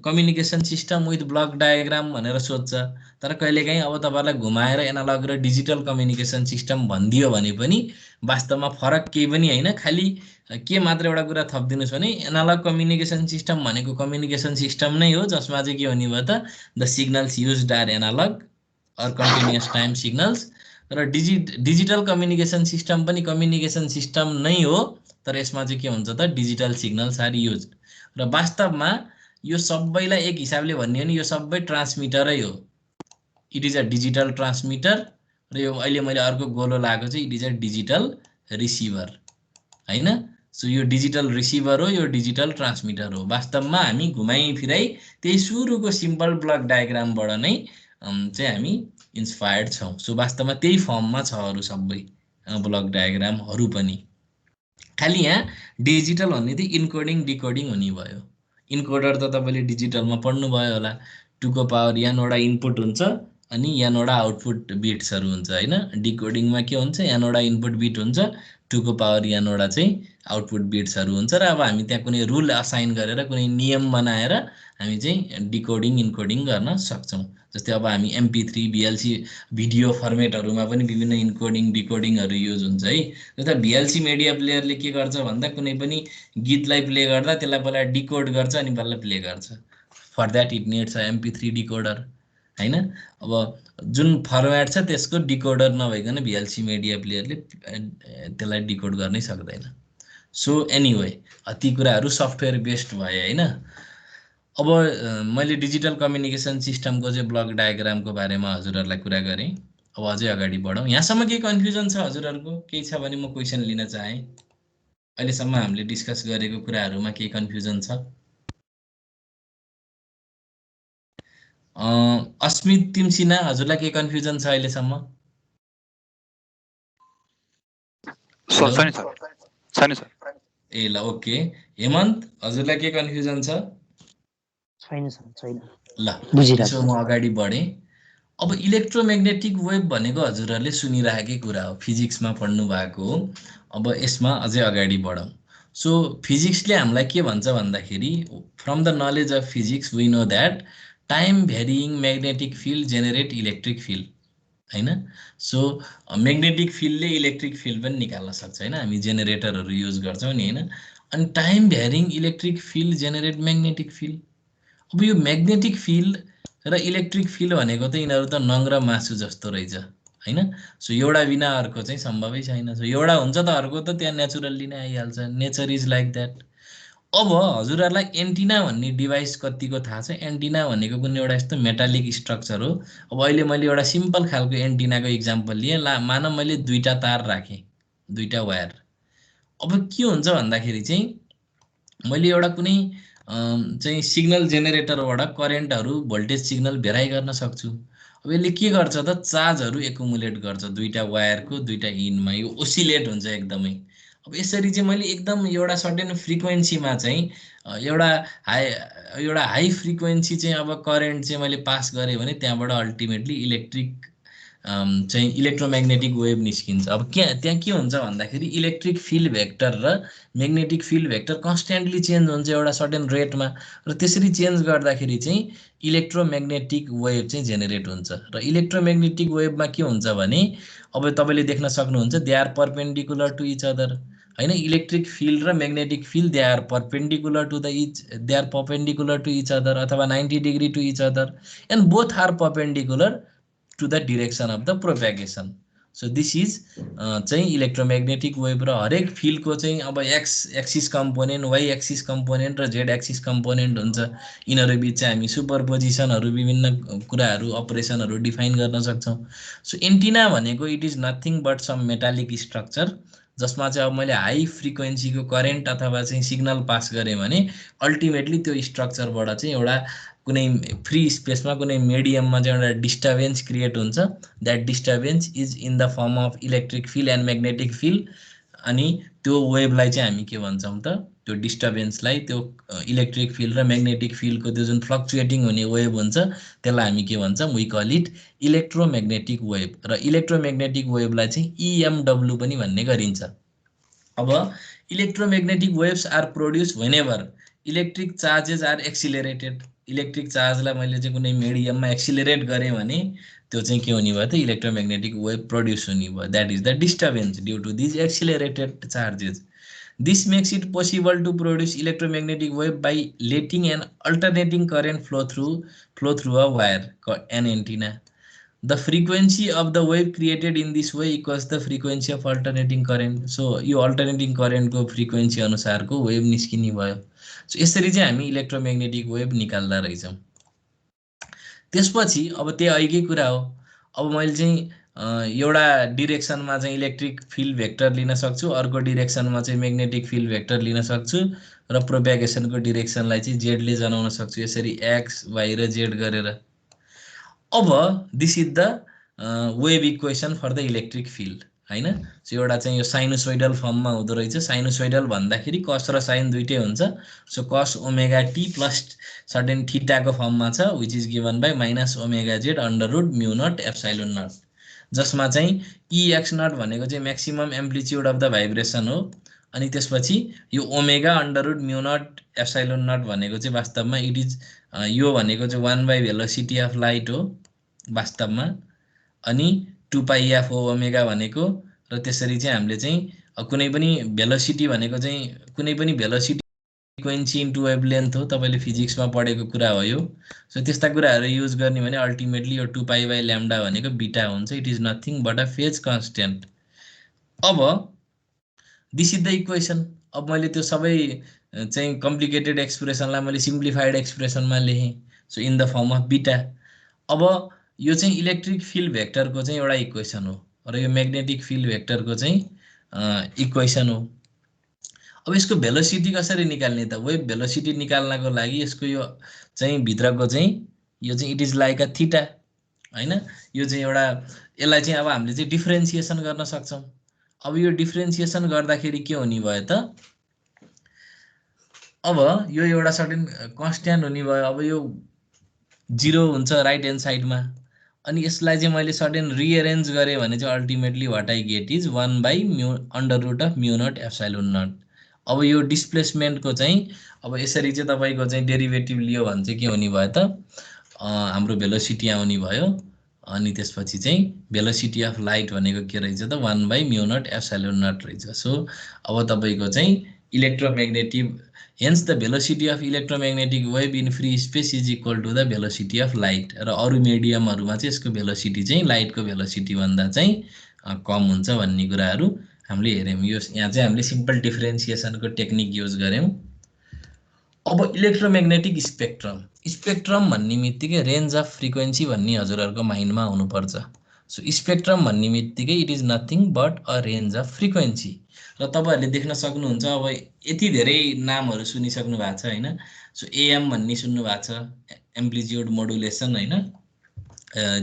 communication system with block diagram भनेर सोध्छ। तर कहिलेकाहीँ अब तपाईँहरूलाई घुमाएर एनालग र डिजिटल कम्युनिकेसन सिस्टम भनिदियो भने पनि वास्तवमा फरक केही पनि होइन। खालि के मात्र एउटा कुरा थपिदिनुहोस् भने एनालग कम्युनिकेसन सिस्टम भनेको कम्युनिकेसन सिस्टम नै हो, जसमा चाहिँ के हुने भयो त the signals used are analogue or continuous time signals. र डिजिटल कम्युनिकेसन सिस्टम पनि कम्युनिकेसन सिस्टम नै हो, तर यसमा चाहिँ के हुन्छ त डिजिटल सिग्नल्स आर युज। र वास्तवमा यो सबैलाई एक हिसाबले भन्ने हो भने यो सबै ट्रान्समिटरै हो। It is a digital transmitter. र यो अहिले मैले अर्को गोलो लगाएको चाहिँ it is a digital receiver होइन। सो यो डिजिटल रिसिभर हो, यो डिजिटल ट्रान्समिटर हो। वास्तवमा हामी घुमाइ फिराइ त्यही सुरुको सिम्पल ब्लक डायग्रामबाट नै चाहिँ हामी इन्सपायर्ड छौँ। सो वास्तवमा त्यही फर्ममा छ अरू सबै ब्लक डायग्रामहरू पनि। खालि यहाँ डिजिटल भन्ने चाहिँ इन्कोडिङ डिकोडिङ हुने भयो। इन्कोडर त तपाईँले डिजिटलमा पढ्नुभयो होला। 2 को पावर यहाँबाट इनपुट हुन्छ अनि यहाँबाट आउटपुट बिट्सहरू हुन्छ होइन। डिकोडिङमा के हुन्छ, यहाँबाट इनपुट बिट हुन्छ, 2 को पावर यहाँबाट चाहिँ आउटपुट बिट्सहरू हुन्छ। र अब हामी त्यहाँ कुनै रुल असाइन गरेर कुनै नियम बनाएर हामी चाहिँ डिकोडिङ इन्कोडिङ गर्न सक्छौँ। जस्तै अब हामी MP3 VLC भिडियो फर्मेटहरूमा पनि विभिन्न इन्कोडिङ डिकोडिङहरू युज हुन्छ है। जस्तै VLC मिडिया प्लेयरले के गर्छ भन्दा कुनै पनि गीतलाई प्ले गर्दा त्यसलाई पहिला डिकोड गर्छ अनि बल्ल प्ले गर्छ। For that it needs a MP3 decoder होइन। अब जुन फर्मेट छ त्यसको डिकोडर नभइकन VLC मिडिया प्लेयरले त्यसलाई डिकोड गर्नै सक्दैन। सो एनिवे ती कुराहरू सफ्टवेयर बेस्ड भए होइन। अब मैले डिजिटल कम्युनिकेसन सिस्टमको चाहिँ ब्लक डायग्रामको बारेमा हजुरहरूलाई कुरा गरेँ। अब अझै अगाडि बढौँ। यहाँसम्म केही कन्फ्युजन छ हजुरहरूको? केही छ भने म क्वेसन लिन चाहेँ। अहिलेसम्म हामीले डिस्कस गरेको कुराहरूमा केही कन्फ्युजन छ? अस्मित तिमसिना हजुरलाई केही कन्फ्युजन छ अहिलेसम्म? छैन सर। ए ल ओके। हेमन्त हजुरलाई के कन्फ्युजन छ? छैन सर, छैन। ल त्यसो म अगाडि बढेँ। अब इलेक्ट्रोम्याग्नेटिक वेभ भनेको हजुरहरूले सुनिरहेकै कुरा हो, फिजिक्समा पढ्नु भएको हो। अब यसमा अझै अगाडि बढौँ। सो फिजिक्सले हामीलाई के भन्छ भन्दाखेरि from the knowledge of physics we know that time varying magnetic field generate electric field होइन। सो म्याग्नेटिक फिल्डले इलेक्ट्रिक फिल्ड पनि निकाल्न सक्छ होइन। हामी जेनेरेटरहरू युज गर्छौँ नि होइन। अनि time भ्यारिङ electric field generate magnetic field. अब यो म्याग्नेटिक फिल्ड र इलेक्ट्रिक फिल्ड भनेको त यिनीहरू त नङ र मासु जस्तो रहेछ हैन। सो एउटा बिना अर्को चाहिँ सम्भवै छैन। सो एउटा हुन्छ त अर्को त त्यहाँ नेचुरल्ली नै आइहाल्छ। Nature is like that. अब हजुरहरूलाई एन्टिना भन्ने डिभाइस कतिको थाहा छ? एन्टिना भनेको कुनै एउटा यस्तो मेटालिक स्ट्रक्चर हो। अब अहिले मैले एउटा सिम्पल खालको एन्टिनाको इक्जाम्पल लिएँ। मानव मैले दुईटा तार राखेँ, दुईटा वायर। अब के हुन्छ भन्दाखेरि चाहिँ मैले एउटा कुनै चाहिँ सिग्नल जेनेरेटरबाट करेन्टहरू भोल्टेज सिग्नल भेराइ गर्न सक्छु। अब यसले के गर्छ त चार्जहरू एकुमुलेट गर्छ दुईटा वायरको दुईटा इन्डमा। यो ओसिलेट हुन्छ एकदमै। अब यसरी चाहिँ मैले एकदम एउटा सर्टेन फ्रिक्वेन्सीमा चाहिँ एउटा हाई फ्रिक्वेन्सी चाहिँ अब करेन्ट चाहिँ मैले पास गरेँ भने त्यहाँबाट अल्टिमेटली चाहिँ इलेक्ट्रोम्याग्नेटिक वेभ निस्किन्छ। अब त्यहाँ के हुन्छ भन्दाखेरि इलेक्ट्रिक फिल्ड भेक्टर र म्याग्नेटिक फिल्ड भेक्टर कन्स्ट्यान्टली चेन्ज हुन्छ एउटा सर्टेन रेटमा। र त्यसरी चेन्ज गर्दाखेरि चाहिँ इलेक्ट्रोम्याग्नेटिक वेभ चाहिँ जेनेरेट हुन्छ। र इलेक्ट्रोम्याग्नेटिक वेभमा के हुन्छ भने अब तपाईँले देख्न सक्नुहुन्छ they are perpendicular to each other हैन। इलेक्ट्रिक फिल्ड र magnetic field they are perpendicular to each other अथवा 90 degree to each other and both are perpendicular to the direction of the propagation. So this is चाहिँ इलेक्ट्रोम्याग्नेटिक वेभ। र हरेक फिल्डको चाहिँ अब X axis component, Y axis component र जेड एक्सिस कम्पोनेन्ट हुन्छ। यिनीहरू बिच चाहिँ हामी सुपरपोजिसनहरू विभिन्न कुराहरू अपरेसनहरू डिफाइन गर्न सक्छौँ। सो एन्टिना भनेको it is nothing but some metallic structure जसमा चाहिँ अब मैले हाई फ्रिक्वेन्सीको करेन्ट अथवा चाहिँ सिग्नल पास गरेँ भने अल्टिमेटली त्यो स्ट्रक्चरबाट चाहिँ एउटा कुनै फ्री स्पेसमा कुनै मिडियममा चाहिँ एउटा डिस्टर्बेन्स क्रिएट हुन्छ। That disturbance is in the form of electric field and magnetic field. अनि त्यो वेभलाई चाहिँ हामी के भन्छौँ त त्यो डिस्टर्बेन्सलाई त्यो इलेक्ट्रिक फिल्ड र म्याग्नेटिक फिल्डको त्यो जुन फ्लक्चुएटिङ हुने वेभ हुन्छ त्यसलाई हामी के भन्छौँ? We call it electromagnetic wave. र इलेक्ट्रोम्याग्नेटिक वेभलाई चाहिँ इएमडब्ल्यू पनि भन्ने गरिन्छ। अब electromagnetic waves are produce whenever electric charges are accelerated. Electric चार्जलाई मैले चाहिँ कुनै मिडियममा एक्सिलरेट गरेँ भने त्यो चाहिँ के हुने भयो त इलेक्ट्रोम्याग्नेटिक वेभ प्रोड्युस हुने भयो। That is the disturbance due to these accelerated charges. This makes it possible to produce electromagnetic wave by letting an alternating current flow through a wire an antenna. The frequency of the wave created in this way equals the frequency of alternating current. So यो अल्टरनेटिङ करेन्टको फ्रिक्वेन्सी अनुसारको वेभ निस्किने भयो। सो यसरी चाहिँ हामी इलेक्ट्रोम्याग्नेटिक वेभ निकाल्दा रहेछौँ। त्यसपछि अब त्यही अहिलेकै कुरा हो। अब मैले चाहिँ एउटा डिरेक्सनमा चाहिँ इलेक्ट्रिक फिल्ड भेक्टर लिन सक्छु, अर्को डिरेक्सनमा चाहिँ म्याग्नेटिक फिल्ड भेक्टर लिन सक्छु र प्रोपेगेसनको डिरेक्सनलाई चाहिँ जेडले जनाउन सक्छु यसरी एक्स वाइ र जेड गरेर। अब this is the wave equation for the electric field हैन। सो एउटा चाहिँ यो साइनोसोइडल फर्ममा हुँदो रहेछ। साइनोसोइडल भन्दाखेरि कस र साइन दुइटै हुन्छ। So cos omega T plus certain थीटाको फर्ममा छ which is given by minus omega Z under root mu naught epsilon naught, जसमा चाहिँ इएक्स नट भनेको चाहिँ maximum amplitude of the vibration हो। अनि त्यसपछि यो omega under root mu naught epsilon naught भनेको चाहिँ वास्तवमा इट इज यो भनेको चाहिँ 1 बाई भेलोसिटी अफ लाइट हो वास्तवमा। अनि 2 पाइ एफ ओ ओमेगा भनेको। र त्यसरी चाहिँ हामीले चाहिँ कुनै पनि भेलोसिटी भनेको चाहिँ कुनै पनि velocity frequency into wavelength हो। तपाईँले फिजिक्समा पढेको कुरा हो यो। सो त्यस्ता कुराहरू युज गर्ने भने अल्टिमेटली यो 2 पाइ बाई ल्याम्डा भनेको बिटा हुन्छ। It is nothing but a phase constant. अब दिस इज द इक्वेसन। अब मैले त्यो सबै चाहिँ कम्प्लिकेटेड एक्सप्रेसनलाई मैले सिम्प्लिफाइड एक्सप्रेसनमा लेखेँ। So in the form of beta. अब यो चाहिँ इलेक्ट्रिक फिल्ड भेक्टरको चाहिँ एउटा इक्वेसन हो र यो म्याग्नेटिक फिल्ड भेक्टरको चाहिँ इक्वेसन हो। अब यसको भेलोसिटी कसरी निकाल्ने त? वेभ भेलोसिटी निकाल्नको लागि यसको यो चाहिँ भित्रको चाहिँ यो चाहिँ it is like a theta हैन। यो चाहिँ एउटा यसलाई चाहिँ अब हामीले चाहिँ डिफरेन्सिएसन गर्न सक्छौँ। अब यो डिफरेन्सिएसन गर्दाखेरि के हुने भयो त? अब यो एउटा सर्टेन कन्स्ट्यान्ट हुने भयो। अब यो 0 हुन्छ राइट ह्यान्ड साइडमा। अनि यसलाई चाहिँ मैले सर्टेन रिएरेन्ज गरेँ भने चाहिँ ultimately what I get is 1 by mu under root of mu naught epsilon naught. अब यो डिस्प्लेसमेन्टको चाहिँ अब यसरी चाहिँ तपाईँको चाहिँ डेरिभेटिभ लियो भने चाहिँ के हुने भयो त? हाम्रो भेलोसिटी आउने भयो। अनि त्यसपछि चाहिँ भेलोसिटी अफ लाइट भनेको के रहेछ त? 1 by mu naught epsilon naught रहेछ। सो अब तपाईँको चाहिँ electromagnetic hence the velocity of electromagnetic wave in free space is equal to the velocity of light. र अरू मिडियमहरूमा चाहिँ यसको भेलोसिटी चाहिँ लाइटको भेलोसिटी भन्दा चाहिँ कम हुन्छ भन्ने कुराहरू हामीले हेऱ्यौँ। यो यहाँ चाहिँ हामीले सिम्पल डिफ्रेन्सिएसनको टेक्निक युज गऱ्यौँ। अब इलेक्ट्रोम्याग्नेटिक स्पेक्ट्रम। स्पेक्ट्रम भन्ने बित्तिकै रेन्ज अफ फ्रिक्वेन्सी भन्ने हजुरहरूको माइन्डमा हुनुपर्छ। सो स्पेक्ट्रम भन्ने बित्तिकै it is nothing but a range of frequency. र तपाईँहरूले देख्न सक्नुहुन्छ अब यति धेरै नामहरू सुनिसक्नु भएको छ होइन। सो एएम भन्ने सुन्नु भएको छ, एम्प्लिच्युड मोडुलेसन होइन,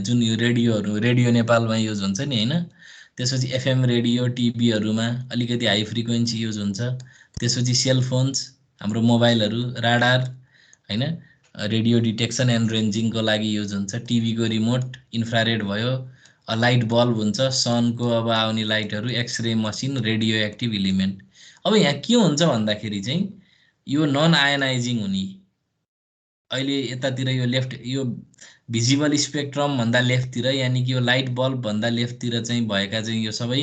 जुन यो रेडियो नेपालमा युज हुन्छ नि होइन। त्यसपछि एफएम रेडियो टिभीहरूमा अलिकति हाई फ्रिक्वेन्सी युज हुन्छ। त्यसपछि सेलफोन्स, हाम्रो मोबाइलहरू, राडार होइन, रेडियो डिटेक्सन एन्ड रेन्जिङको लागि युज हुन्छ। टिभीको रिमोट इन्फ्रारेड भयो, लाइट बल्ब हुन्छ, सनको अब आउने लाइटहरू, X ray machine, radioactive element. अब यहाँ के हुन्छ भन्दाखेरि चाहिँ यो नन आयनाइजिङ हुने, अहिले यतातिर यो लेफ्ट यो भिजिबल स्पेक्ट्रम भन्दा लेफ्टतिर यानि कि यो लाइट बल्ब भन्दा लेफ्टतिर चाहिँ भएका चाहिँ यो सबै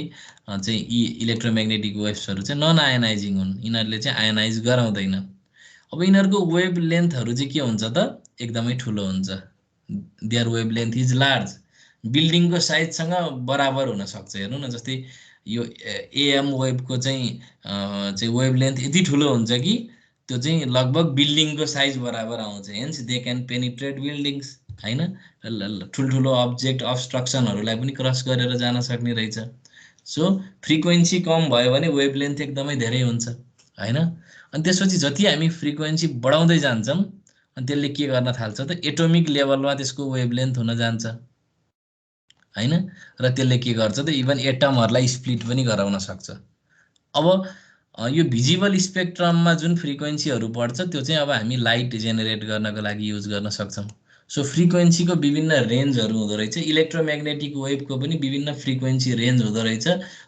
चाहिँ यी इलेक्ट्रोम्याग्नेटिक वेभ्सहरू चाहिँ नन आयनाइजिङ हुन्। यिनीहरूले चाहिँ आयनाइज गराउँदैन। अब यिनीहरूको वेभ लेन्थहरू चाहिँ के हुन्छ त एकदमै ठुलो हुन्छ। Their wavelength is large. बिल्डिङको साइजसँग बराबर हुनसक्छ। हेर्नु न, जस्तै यो एएम वेभको चाहिँ वेभ लेन्थ यति ठुलो हुन्छ कि त्यो चाहिँ लगभग बिल्डिङको साइज बराबर आउँछ। Hence they can penetrate buildings होइन, ठुल्ठुलो अब्जेक्ट अब्स्ट्रक्सनहरूलाई पनि क्रस गरेर जान सक्ने रहेछ। सो फ्रिक्वेन्सी कम भयो भने वेभ लेन्थ एकदमै धेरै हुन्छ होइन। अनि त्यसपछि जति हामी फ्रिक्वेन्सी बढाउँदै जान्छौँ अनि त्यसले के गर्न थाल्छ त एटोमिक लेभलमा त्यसको वेभ लेन्थ हुन जान्छ होइन। र त्यसले के गर्छ त इभन एटमहरूलाई स्प्लिट पनि गराउन सक्छ। अब यो भिजिबल स्पेक्ट्रममा जुन फ्रिक्वेन्सीहरू बढ्छ त्यो चाहिँ अब हामी लाइट जेनेरेट गर्नको लागि युज गर्न सक्छौँ। सो फ्रिक्वेन्सीको विभिन्न रेन्जहरू हुँदो रहेछ। इलेक्ट्रोम्याग्नेटिक वेभको पनि विभिन्न फ्रिक्वेन्सी रेन्ज हुँदो रहेछ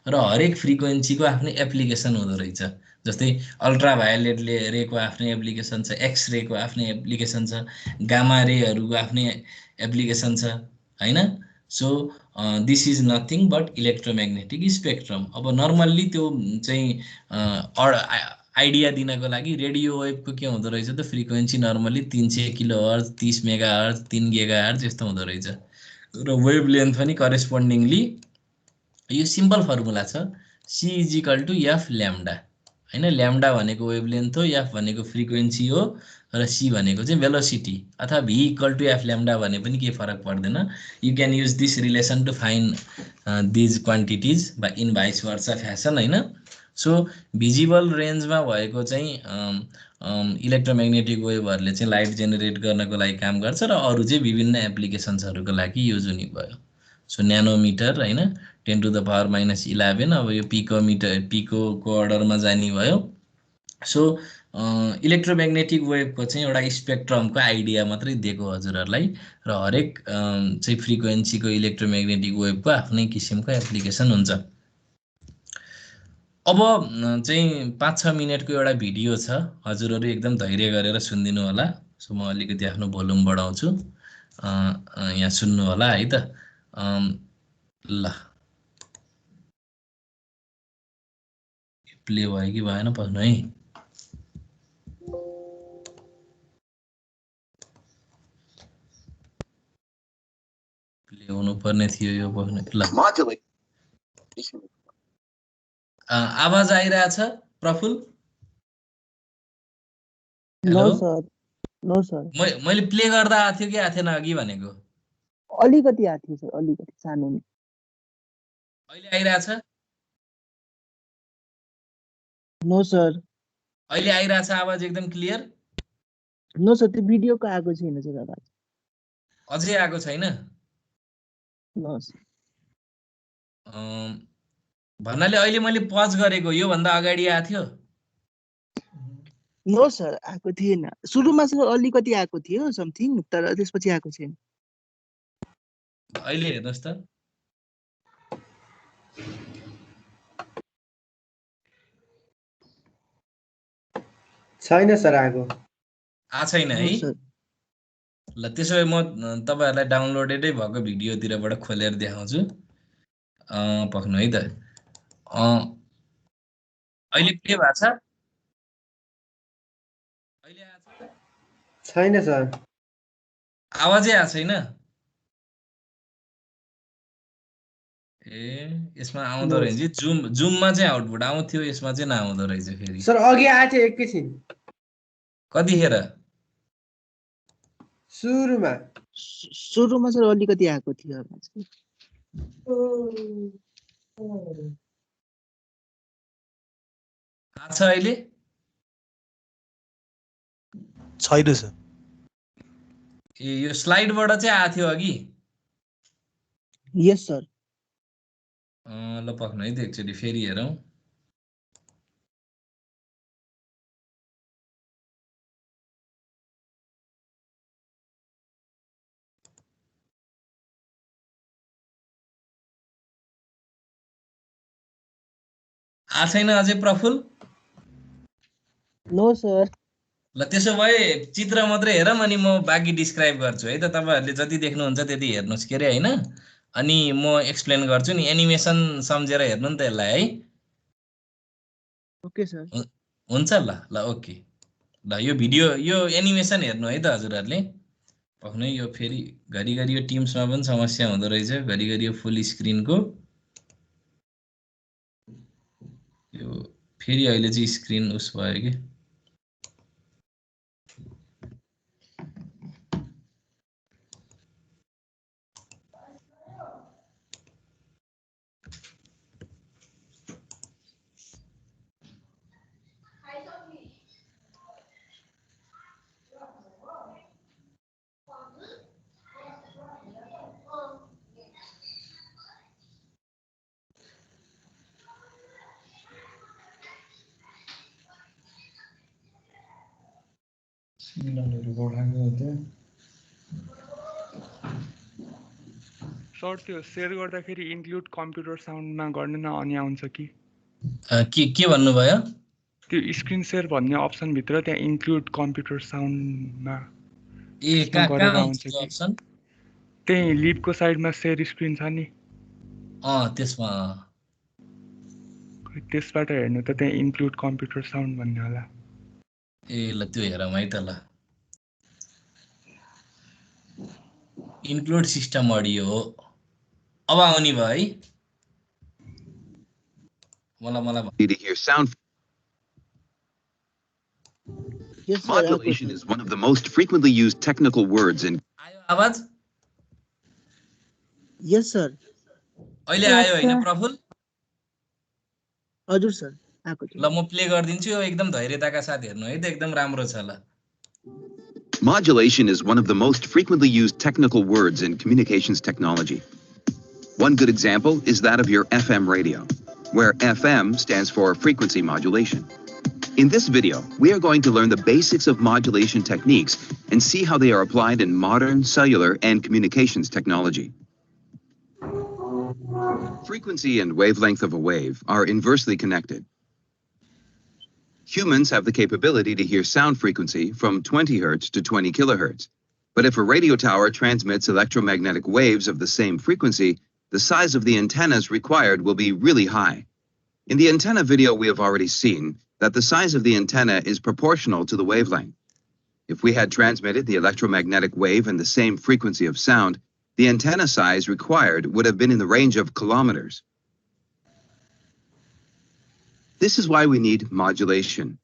र हरेक फ्रिक्वेन्सीको आफ्नै एप्लिकेसन हुँदो रहेछ। जस्तै अल्ट्राभायोलेट रेको आफ्नै एप्लिकेसन छ, एक्स रेको आफ्नै एप्लिकेसन छ, गामा रेहरूको आफ्नै एप्लिकेसन छ होइन। So this is nothing but electromagnetic spectrum. अब नर्मल्ली त्यो चाहिँ आइडिया दिनको लागि रेडियो वेभको के हुँदो रहेछ त frequency normally 300 kilohertz, 30 megahertz, 3 gigahertz यस्तो हुँदो रहेछ। र वेभ लेन्थ पनि करेस्पोन्डिङली यो सिम्पल फर्मुला छ, C is equal to F lambda होइन। ल्याम्डा भनेको वेभ लेन्थ हो, एफ भनेको फ्रिक्वेन्सी हो र सी भनेको चाहिँ भेलोसिटी, अथवा V equal to F lambda भने पनि केही फरक पर्दैन। You can use this relation to find these quantities in vice versa fashion होइन। सो भिजिबल रेन्जमा भएको चाहिँ इलेक्ट्रोम्याग्नेटिक वेभहरूले चाहिँ लाइट जेनेरेट गर्नको लागि काम गर्छ र अरू चाहिँ विभिन्न एप्लिकेसन्सहरूको लागि युज हुने भयो। सो न्यानोमिटर होइन, 10⁻⁻11। अब यो पिकोको अर्डरमा जाने भयो। सो इलेक्ट्रोम्याग्नेटिक वेभको चाहिँ एउटा स्पेक्ट्रमको आइडिया मात्रै दिएको हजुरहरूलाई र हरेक चाहिँ फ्रिक्वेन्सीको इलेक्ट्रोम्याग्नेटिक वेभको आफ्नै किसिमको एप्लिकेसन हुन्छ। अब चाहिँ 5-6 मिनटको एउटा भिडियो छ, हजुरहरू एकदम धैर्य गरेर सुनिदिनु होला। सो म अलिकति आफ्नो भोल्युम बढाउँछु, यहाँ सुन्नु होला है त। ल प्ले भयो कि भएन पस्नु है। प्ले हुनुपर्ने थियो यो पस्नु। ल आवाज आइरहेछ Praful? No sir, no sir. मैले प्ले गर्दा आएको थियो कि आएको थिएन अघि भनेको? अलिकति आएको थियो सर, अलिकति सानो। अहिले आइरहेछ? No sir. अहिले आइरहेछ आवाज एकदम क्लियर? नो सर, त्यो भिडियोको आएको छैन सर आवाज। अझै आएको छैन? No sir. भन्नाले अहिले मैले पज गरेको यो भन्दा अगाडि आएको थियो? नो सर, आएको थिएन। सुरुमा सर अलिकति आएको थियो समथिङ, तर त्यसपछि आएको छैन। अहिले हेर्नुहोस् त। छैन सर, आएको छैन है? ल त्यसो भए म तपाईँहरूलाई डाउनलोडेडै भएको भिडियोतिरबाट खोलेर देखाउँछु। पक्नु है त। अहिले के भएको छ? अहिले आछ छैन सर। आवाजै आएको छैन ए यसमा आउँदो नो रहेछ जुममा चाहिँ आउटपुट आउँथ्यो यसमा चाहिँ नआउँदो रहेछ फेरि सर अघि आएको थियो एकैछिन कतिखेर सुरुमा। सुरुमा सर अलिकति आएको थियो आछ अहिले छैन सर। ए यो स्लाइडबाट चाहिँ आएको थियो अघि यस सर। ल पक्नु है त एकचोटि फेरि हेरौँ आएको छैन अझै प्रफुल नो सर। ल त्यसो भए चित्र मात्रै हेरौँ अनि म बाँकी डिस्क्राइब गर्छु है त तपाईँहरूले जति देख्नुहुन्छ त्यति हेर्नुहोस् के अरे होइन अनि म एक्सप्लेन गर्छु नि एनिमेसन सम्झेर हेर्नु नि त यसलाई है ओके सर। हुन्छ ल ल ओके ल यो भिडियो यो एनिमेसन हेर्नु है त हजुरहरूले पक्नै यो फेरि घरिघरि यो टिम्समा पनि समस्या हुँदो रहेछ घरिघरि यो फुल स्क्रिनको यो फेरि अहिले चाहिँ स्क्रिन उस भयो कि सिग्नलहरु बढाएको थियो सर त्यो सेयर गर्दाखेरि इन्क्लुड कम्प्युटर साउन्डमा गर्ने न अनि आउँछ कि के भन्नुभयो त्यो स्क्रिन सेयर भन्ने अप्सन भित्र त्यहाँ इन्क्लुड कम्प्युटर साउन्डमा ए कहाँ हुन्छ त्यो अप्सन त्यही लिभको साइडमा सेयर स्क्रिन छ नि त्यसमा त्यसबाट हेर्नु त त्यहाँ इन्क्लुड कम्प्युटर साउन्ड भन्ने होला ए ल त्यो हेरौँ है त ल इन्क्लुड सिस्टम अडियो हो अब आउने भयो है मलाई to hear sound. Yes, sir. Modulation is one of the most frequently used technical words in. आयो आवाज यस सर। अहिले आयो हैन प्रफुल हजुर सर आएको थियो। ल म प्ले गर्दिन्छु यो एकदम धैर्यताका साथ हेर्नु है त एकदम राम्रो छ ल Modulation is one of the most frequently used technical words in communications technology. One good example is that of your FM radio, where FM stands for frequency modulation. In this video, we are going to learn the basics of modulation techniques and see how they are applied in modern cellular and communications technology. Frequency and wavelength of a wave are inversely connected. Humans have the capability to hear sound frequency from 20 Hz to 20 kHz. But if a radio tower transmits electromagnetic waves of the same frequency, the size of the antennas required will be really high. In the antenna video, we have already seen that the size of the antenna is proportional to the wavelength. If we had transmitted the electromagnetic wave in the same frequency of sound, the antenna size required would have been in the range of kilometers. This is why we need modulation.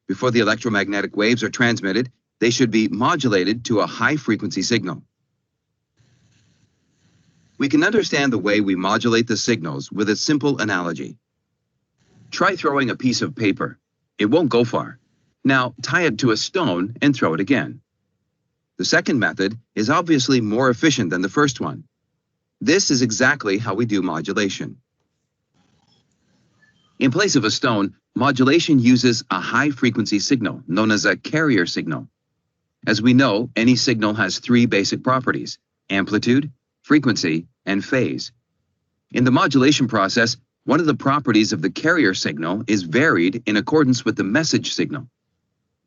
Before the electromagnetic waves are transmitted, they should be modulated to a high-frequency signal. We can understand the way we modulate the signals with a simple analogy. Try throwing a piece of paper. It won't go far. Now tie it to a stone and throw it again. The second method is obviously more efficient than the first one. This is exactly how we do modulation. In place of a stone, modulation uses a high-frequency signal known as a carrier signal. As we know, any signal has three basic properties: amplitude, frequency, and phase. In the modulation process, one of the properties of the carrier signal is varied in accordance with the message signal.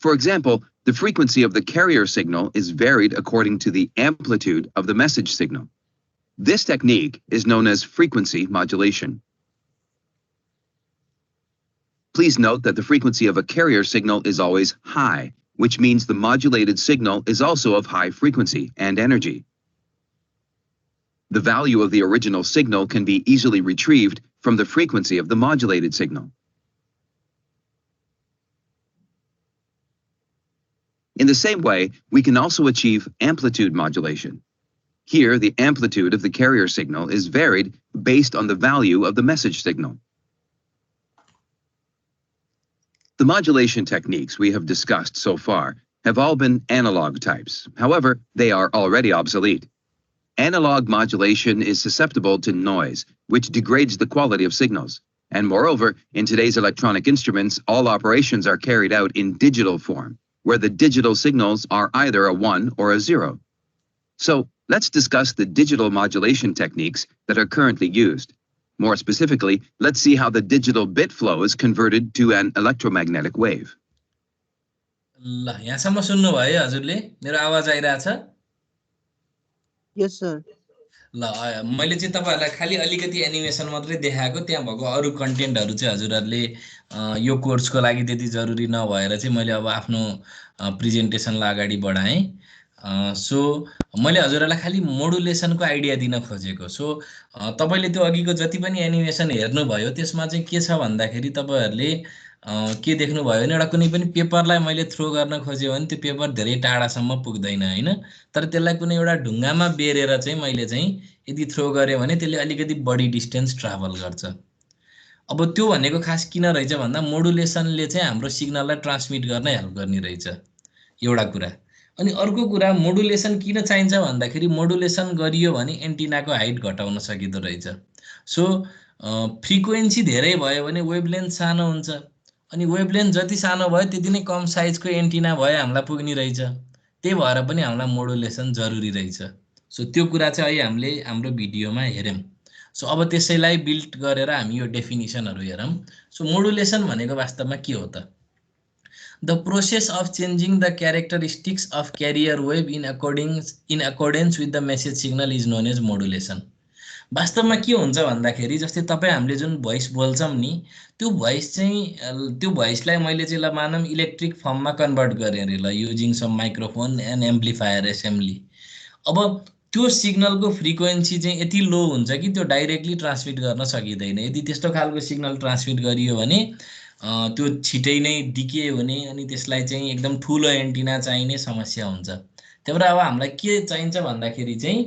For example, the frequency of the carrier signal is varied according to the amplitude of the message signal. This technique is known as frequency modulation. Please note that the frequency of a carrier signal is always high, which means the modulated signal is also of high frequency and energy. The value of the original signal can be easily retrieved from the frequency of the modulated signal. In the same way, we can also achieve amplitude modulation. Here, the amplitude of the carrier signal is varied based on the value of the message signal. The modulation techniques we have discussed so far have all been analog types. However, they are already obsolete. Analog modulation is susceptible to noise, which degrades the quality of signals. And moreover, in today's electronic instruments, all operations are carried out in digital form, where the digital signals are either a 1 or a 0. So, let's discuss the digital modulation techniques that are currently used. More specifically, let's see how the digital bit flow is converted to an electromagnetic wave. ल यहाँसम्म सुन्नुभयो हजुरले? मेरो आवाज आइरहेछ? यस सर। ल मैले चाहिँ तपाईहरुलाई खाली अलिकति एनिमेसन मात्रै देखाएको, त्यहाँ भएको अरु कन्टेन्टहरु चाहिँ हजुरहरुले यो कोर्सको लागि त्यति जरुरी नभएर चाहिँ मैले अब आफ्नो प्रेजेन्टेसनलाई अगाडि बढाएँ। सो मैले हजुरहरुलाई खाली मोडुलेसनको आइडिया दिन खोजेको। सो तपाईले त्यो अघिको जति पनि एनिमेसन हेर्नुभयो त्यसमा चाहिँ के छ भन्दाखेरि तपाईहरुले के देख्नुभयो भने एउटा कुनै पनि पेपरलाई मैले थ्रो गर्न खोजे भने त्यो पेपर धेरै टाढासम्म पुग्दैन हैन, तर त्यसलाई कुनै एउटा ढुङ्गामा बेरेर चाहिँ मैले चाहिँ यदि थ्रो गरे भने त्यसले अलिकति बढी डिस्टेन्स ट्राभल गर्छ। अब त्यो भनेको खास किन रहेछ भन्दा मोडुलेसनले चाहिँ हाम्रो सिग्नललाई ट्रान्समिट गर्न हेल्प गर्ने रहेछ, एउटा कुरा। अनि अर्को कुरा, मोडुलेसन किन चाहिन्छ भन्दाखेरि मोडुलेसन गरियो भने एन्टिनाको हाइट घटाउन सकिदो रहेछ। सो फ्रिक्वेन्सी धेरै भयो भने वेभलेन्थ सानो हुन्छ, अनि वेभलेन्थ जति सानो भयो त्यति नै कम साइजको एन्टिना भयो हामीलाई पुग्ने रहेछ। त्यही भएर पनि हामीलाई मोडुलेसन जरुरी रहेछ। सो त्यो कुरा चाहिँ अहिले हामीले हाम्रो भिडियोमा हेर्यौं। सो अब त्यसैलाई बिल्ड गरेर हामी यो डेफिनिसनहरु हेरौं। सो मोडुलेसन भनेको वास्तवमा के हो त? The process of changing the characteristics of carrier wave in accordance with the message signal is known as modulation. वास्तवमा के हुन्छ भन्दाखेरि जस्तै तपाई हामीले जुन भोइस बोल्छौं नि, त्यो भोइस चाहिँ त्यो भोइसलाई मैले चाहिँ ल मानौं इलेक्ट्रिक फर्ममा कन्भर्ट गरे अरे ल using some microphone and amplifier assembly. अब त्यो सिग्नलको फ्रिक्वेन्सी चाहिँ यति लो हुन्छ कि त्यो डाइरेक्टली ट्रान्समिट गर्न सकिदैन। यदि त्यस्तो खालको सिग्नल ट्रान्समिट गरियो भने त्यो छिटै नै डिके हुने अनि त्यसलाई चाहिँ एकदम ठूलो एन्टिना चाहिने समस्या हुन्छ। त्यही भएर अब हामीलाई के चाहिन्छ भन्दाखेरि चाहिँ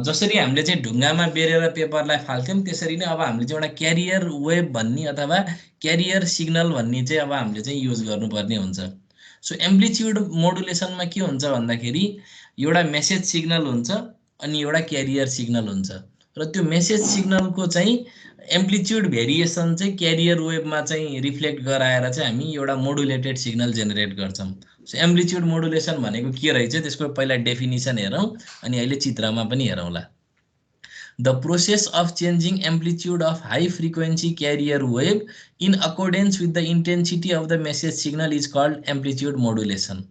जसरी हामीले चाहिँ ढुङ्गामा बेरेर पेपरलाई फाल्थ्यौं त्यसरी नै अब हामीले चाहिँ एउटा क्यारियर वेभ भन्ने अथवा क्यारियर सिग्नल भन्ने चाहिँ अब हामीले चाहिँ युज गर्नुपर्ने हुन्छ। सो एम्प्लिट्युड मोडुलेसनमा के हुन्छ भन्दाखेरि एउटा मेसेज सिग्नल हुन्छ अनि एउटा क्यारियर सिग्नल हुन्छ र त्यो मेसेज सिग्नलको चाहिँ एम्प्लिट्युड भेरिएसन चाहिँ क्यारियर वेभमा चाहिँ रिफ्लेक्ट गराएर चाहिँ हामी एउटा मोडुलेटेड सिग्नल जेनेरेट गर्छौं। सो एम्प्लिट्युड मोडुलेसन भनेको के रहेछ त्यसको पहिला डेफिनिसन हेरौं अनि अहिले चित्रमा पनि हेरौँला। The process of changing amplitude of high frequency carrier wave in accordance with the intensity of the message signal is called amplitude modulation.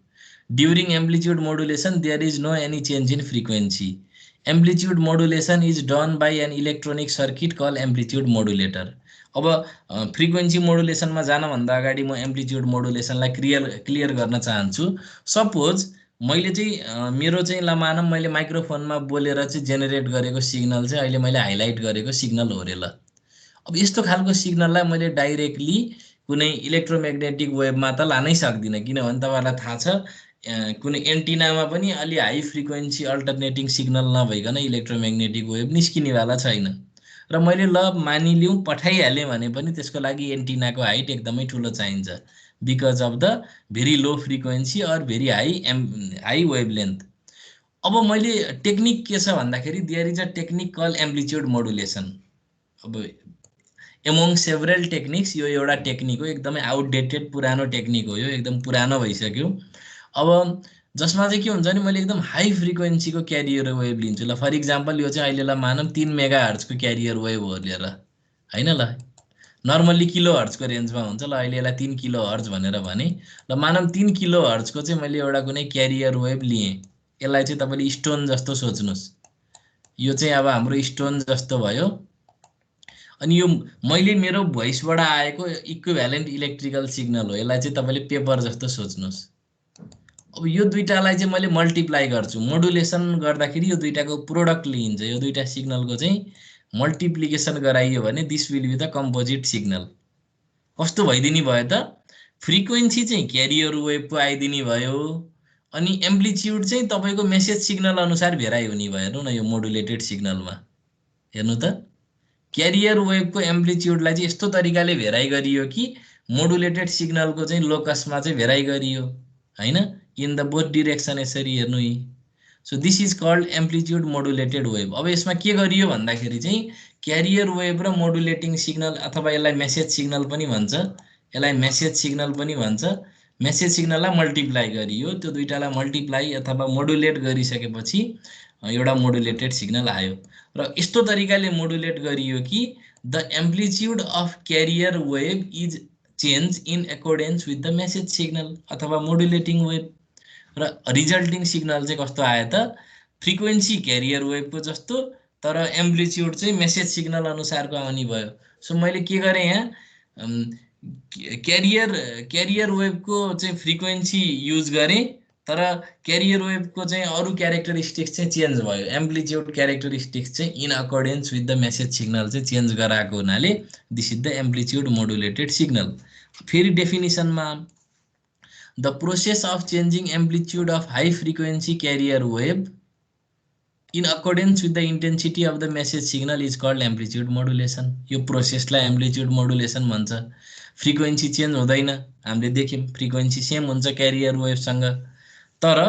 During amplitude modulation there is no any change in frequency. Amplitude modulation is done by an electronic circuit called amplitude modulator. अब फ्रिक्वेन्सी मोडुलेसनमा जान भन्दा अगाडि म एम्प्लिट्युड मोडुलेसनलाई क्लियर गर्न चाहन्छु। सपोज मैले चाहिँ मेरो चाहिँ ल मानौं मैले माइक्रोफोनमा बोलेर चाहिँ जेनेरेट गरेको सिग्नल चाहिँ अहिले मैले हाइलाइट गरेको सिग्नल हो रे ल। अब यस्तो खालको सिग्नललाई मैले डाइरेक्टली कुनै इलेक्ट्रोम्याग्नेटिक वेभमा त लानै सक्दिन, किनभने तपाईहरुलाई थाहा छ कुनै एन्टिनामा पनि अलि हाई फ्रिक्वेन्सी अल्टरनेटिङ सिग्नल नभइकन इलेक्ट्रोम्याग्नेटिक वेभ निस्किनेवाला छैन। र मैले ल मानिलिउँ पठाइहाले भने पनि त्यसको लागि एन्टिनाको हाइट एकदमै ठूलो चाहिन्छ because of the very low frequency or very high wavelength. अब मैले टेक्निक के छ भन्दाखेरि there is a technique called amplitude modulation. अब among several techniques यो एउटा टेक्निक हो, एकदमै आउटडेटेड पुरानो टेक्निक हो, यो एकदम पुरानो भइसक्यो। अब जसमा चाहिँ के हुन्छ नि मैले एकदम हाई फ्रिक्वेन्सीको क्यारियर वेभ लिन्छु ल। फर एक्जाम्पल यो चाहिँ अहिले ल मानौं 3 मेगाहर्ट्जको क्यारियर वेभ हो लिएर हैन ल। नर्मली किलोहर्ट्जको रेन्जमा हुन्छ ल, अहिले यसलाई 3 किलोहर्ट्ज भनेर भने ल मानौं 3 किलोहर्ट्जको चाहिँ मैले एउटा कुनै क्यारियर वेभ लिए। यसलाई चाहिँ तपाईले स्टोन जस्तो सोच्नुस्, यो चाहिँ अब हाम्रो स्टोन जस्तो भयो। अनि यो मैले मेरो भोइसबाट आएको इक्विभ्यालेन्ट इलेक्ट्रिकल सिग्नल हो, यसलाई चाहिँ तपाईले पेपर जस्तो सोच्नुस्। अब यो दुईटालाई चाहिँ मैले मल्टिप्लाई गर्छु, मोडुलेसन गर्दाखेरि यो दुईटाको प्रोडक्ट लिइन्छ, यो दुईटा सिग्नलको चाहिँ मल्टिप्लिकेसन गराइयो भने this will be the composite signal. कस्तो भइदिने भयो त, फ्रिक्वेन्सी चाहिँ क्यारियर वेभको आइदिने भयो, अनि एम्प्लिट्युड चाहिँ तपाईँको मेसेज सिग्नल अनुसार भेराइ हुने भयो। हेर्नु न यो मोडुलेटेड सिग्नलमा, हेर्नु त क्यारियर वेभको एम्प्लिट्युडलाई चाहिँ यस्तो तरिकाले भेराइ गरियो कि मोडुलेटेड सिग्नलको चाहिँ लोकसमा चाहिँ भेराइ गरियो हैन, इन द बोथ डिरेक्सन। यसरी हेर्नु यी। So this is called amplitude modulated wave. अब यसमा के गरियो भन्दाखेरि चाहिँ क्यारियर वेभ र मोडुलेटिङ सिग्नल, अथवा यसलाई मेसेज सिग्नल पनि भन्छ, यसलाई मेसेज सिग्नल पनि भन्छ, मेसेज सिग्नललाई मल्टिप्लाई गरियो, त्यो दुईटालाई मल्टिप्लाई अथवा मोडुलेट गरिसकेपछि एउटा मोडुलेटेड सिग्नल आयो। र यस्तो तरिकाले मोडुलेट गरियो कि the amplitude of carrier wave is change in accordance with the message signal अथवा मोडुलेटिङ वेभ। र रिजल्टिङ सिग्नल चाहिँ कस्तो आयो त, फ्रिक्वेन्सी क्यारियर वेभको जस्तो, तर एम्प्लिट्युड चाहिँ मेसेज सिग्नल अनुसारको आउने भयो। सो मैले के गरेँ यहाँ, क्यारियर वेभको चाहिँ फ्रिक्वेन्सी युज गरेँ, तर क्यारियर वेभको चाहिँ अरू क्यारेक्टरिस्टिक्स चाहिँ चेन्ज भयो। एम्प्लिट्युड क्यारेक्टरिस्टिक्स चाहिँ in accordance with the message signal चाहिँ चेन्ज गराएको हुनाले this is the amplitude modulated signal. फेरि डेफिनिसनमा, the process of changing amplitude of high frequency carrier wave in accordance with the intensity of the message signal is called amplitude modulation। यो प्रोसेसलाई एम्प्लिट्युड मोडुलेसन भन्छ। फ्रिक्वेन्सी चेन्ज हुँदैन, हामीले देख्यौँ फ्रिक्वेन्सी सेम हुन्छ क्यारियर वेभसँग, तर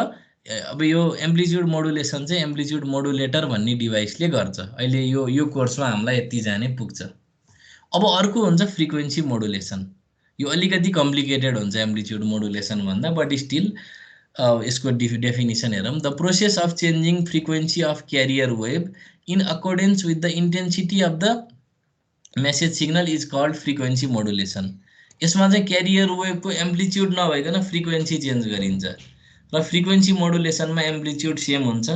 अब यो एम्प्लिट्युड मोडुलेसन चाहिँ एम्प्लिट्युड मोडुलेटर भन्ने डिभाइसले गर्छ। अहिले यो कोर्समा हामीलाई यति जाने पुग्छ। अब अर्को हुन्छ फ्रिक्वेन्सी मोडुलेसन। यो अलिकति कम्प्लिकेटेड हुन्छ एम्प्लिट्युड मोडुलेसन भन्दा, बट स्टिल यसको डेफिनिसन हेरौँ। The process of changing frequency of carrier wave in accordance with the intensity of the message signal is called frequency modulation. यसमा चाहिँ क्यारियर वेभको एम्प्लिट्युड नभइकन फ्रिक्वेन्सी चेन्ज गरिन्छ, र फ्रिक्वेन्सी मोडुलेसनमा एम्प्लिट्युड सेम हुन्छ।